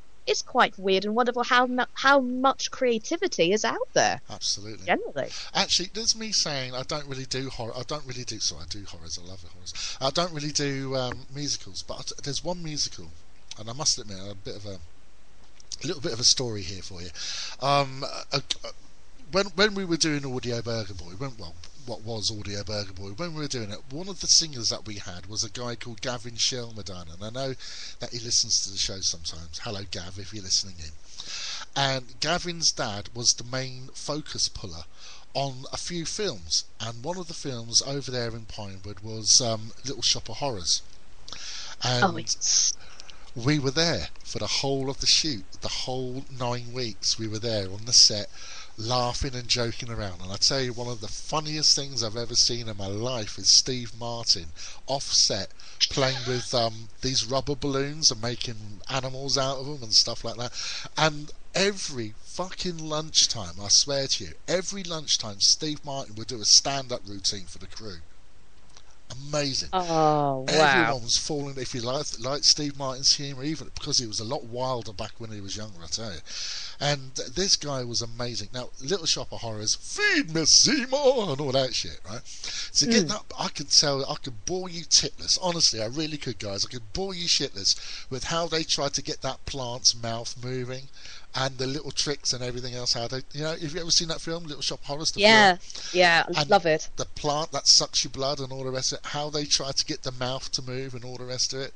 S6: weird and wonderful how much creativity is out there.
S1: Absolutely.
S6: Generally.
S1: Actually, there's me saying I don't really do horror. I do horrors. I love the horrors. I don't really do musicals, but there's one musical, and I must admit, a little bit of a story here for you. When we were doing Audio Burger Boy, what was Audio Burger Boy, when we were doing it, one of the singers that we had was a guy called Gavin Shelmadine, and I know that he listens to the show sometimes. Hello, Gav, if you're listening in. And Gavin's dad was the main focus puller on a few films, and one of the films over there in Pinewood was Little Shop of Horrors. And we were there for the whole of the shoot, the whole 9 weeks. We were there on the set, laughing and joking around. And I tell you, one of the funniest things I've ever seen in my life is Steve Martin off set playing with these rubber balloons and making animals out of them and stuff like that. And every fucking lunchtime, I swear to you, every lunchtime Steve Martin would do a stand-up routine for the crew. Amazing.
S6: Oh, wow.
S1: Everyone was falling. If you like Steve Martin's humour, even because he was a lot wilder back when he was younger, I tell you. And this guy was amazing. Now, Little Shop of Horrors, feed me Seymour, and all that shit, right? So get that, I could bore you titless. Honestly, I really could, guys. I could bore you shitless with how they tried to get that plant's mouth moving, and the little tricks and everything else. How they, have you ever seen that film, Little Shop of Horrors?
S6: Yeah, I love it.
S1: The plant that sucks your blood and all the rest of it. How they try to get the mouth to move and all the rest of it.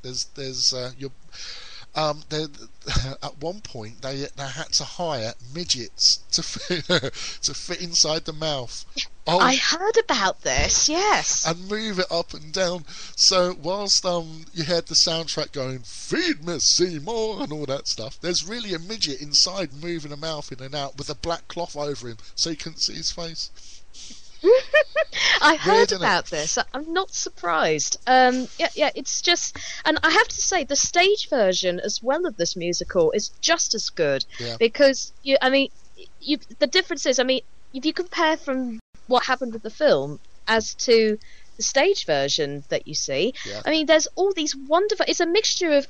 S1: At one point they had to hire midgets to fit inside the mouth. Oh,
S6: I heard about this, yes.
S1: And move it up and down. So whilst you had the soundtrack going, feed me Seymour and all that stuff, there's really a midget inside moving a mouth in and out with a black cloth over him so you couldn't see his face.
S6: I heard about this. I'm not surprised. It's just, and I have to say, the stage version as well of this musical is just as good because the difference is, if you compare from what happened with the film as to the stage version that you see, there's all these wonderful. It's a mixture of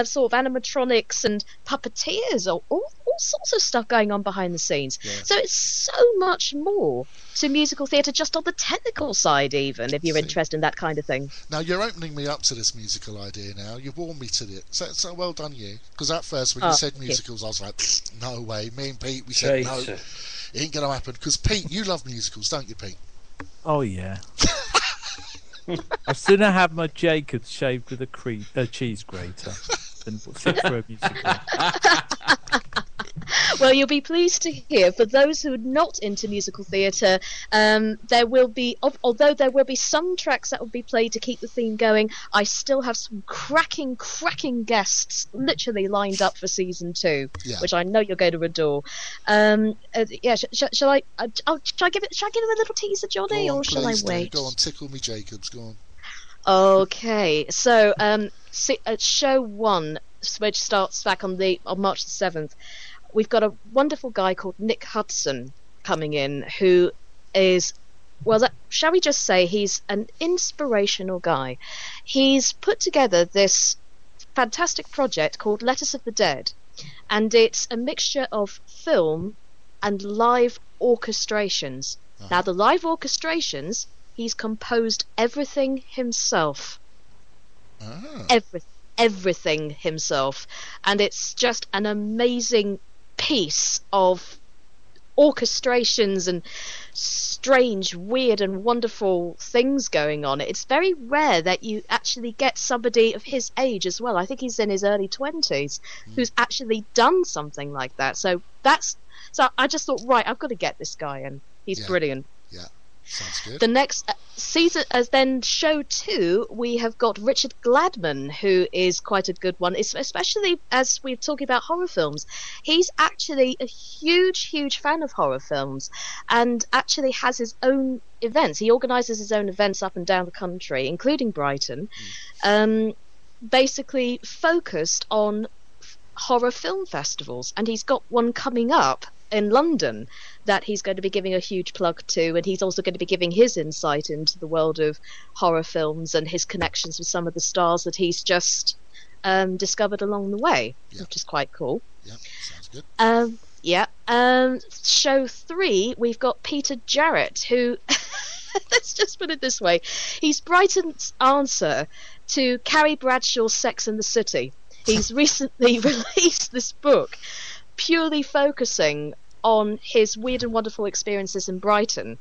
S6: sort of animatronics and puppeteers, or all sorts of stuff going on behind the scenes. So it's so much more to musical theatre, just on the technical side, even if you're interested in that kind of thing.
S1: Now you're opening me up to this musical idea. Now you've warmed me to it. So well done, you. Because at first when you said musicals, I was like, no way. Me and Pete, we said no, it ain't gonna happen. Because Pete, you love musicals, don't you, Pete?
S4: Oh yeah. I'd sooner have my Jacobs shaved with a cheese grater than sit for a musical.
S6: Well, you'll be pleased to hear, for those who are not into musical theatre, there will be, although there will be some tracks that will be played to keep the theme going, I still have some cracking guests literally lined up for season 2, which I know you're going to adore. Shall I give it a little teaser, Johnny, or shall I wait?
S1: Go on, tickle me, Jacobs. Go on.
S6: Okay, so show 1, which starts back on March the 7th. We've got a wonderful guy called Nick Hudson coming in, who is, shall we just say he's an inspirational guy. He's put together this fantastic project called Letters of the Dead, and it's a mixture of film and live orchestrations. Now, the live orchestrations, he's composed everything himself. Everything himself, and it's just an amazing piece of orchestrations and strange, weird and wonderful things going on. It's very rare that you actually get somebody of his age as well. I think he's in his early 20s who's actually done something like that. So I just thought, right, I've got to get this guy in. He's brilliant.
S1: Yeah. Sounds good.
S6: The next season, then show 2, we have got Richard Gladman, who is quite a good one, especially as we're talking about horror films. He's actually a huge fan of horror films, and actually has his own events. He organises his own events up and down the country, including Brighton, basically focused on horror film festivals, and he's got one coming up in London that he's going to be giving a huge plug to, and he's also going to be giving his insight into the world of horror films and his connections with some of the stars that he's just discovered along the way, which is quite cool.
S1: Yeah, sounds good.
S6: Show 3, we've got Peter Jarrett, who, let's just put it this way, he's Brighton's answer to Carrie Bradshaw's Sex and the City. He's recently released this book purely focusing on his weird and wonderful experiences in Brighton,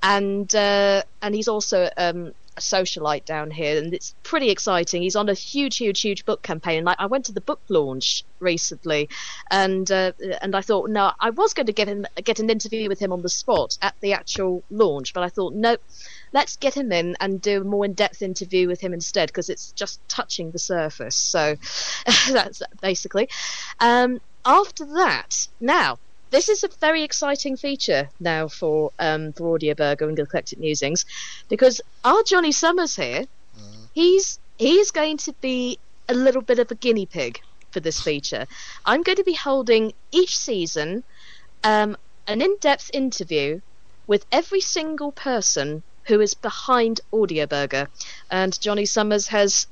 S6: and he's also a socialite down here, and it's pretty exciting. He's on a huge book campaign. Like, I went to the book launch recently, and I thought, no, I was going to get an interview with him on the spot at the actual launch, but I thought, nope, let's get him in and do a more in-depth interview with him instead, because it's just touching the surface. So that's basically. After that, now, this is a very exciting feature now for Audio Burger and Eclectic Musings, because our Johnny Summers here, he's going to be a little bit of a guinea pig for this feature. I'm going to be holding each season an in-depth interview with every single person who is behind Audio Burger, and Johnny Summers has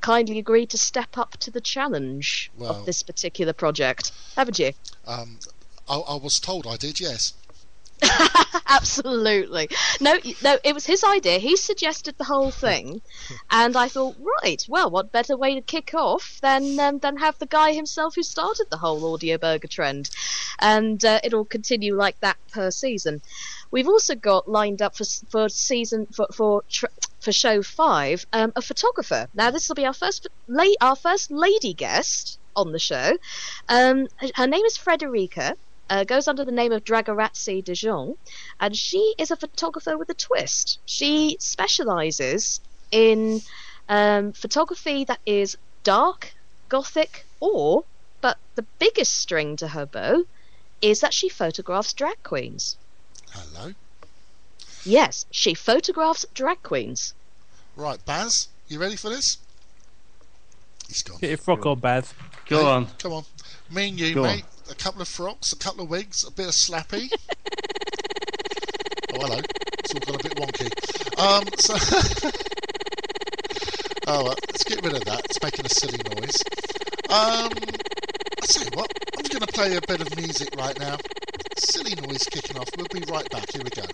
S6: kindly agreed to step up to the challenge of this particular project. Haven't you?
S1: I was told I did, yes.
S6: Absolutely. No, it was his idea. He suggested the whole thing, and I thought, right, well, what better way to kick off than have the guy himself who started the whole Audio Burger trend, and it'll continue like that per season. We've also got lined up for show 5 a photographer. Now this will be our first lady guest on the show. Her name is Frederica. Goes under the name of Dragarazzi Dijon, and she is a photographer with a twist. She specialises in photography that is dark, gothic, but the biggest string to her bow is that she photographs drag queens.
S1: Hello?
S6: Yes, she photographs drag queens.
S1: Right, Baz, you ready for this? He's gone.
S4: Get your frock on, Baz.
S2: Go on.
S1: Come on. Me and you,
S2: Go
S1: mate. A couple of frocks, a couple of wigs, a bit of slappy. Oh, hello. It's all got a bit wonky. Let's get rid of that. It's making a silly noise. I'll tell you what. I'm just going to play a bit of music right now. Silly noise kicking off. We'll be right back. Here we go.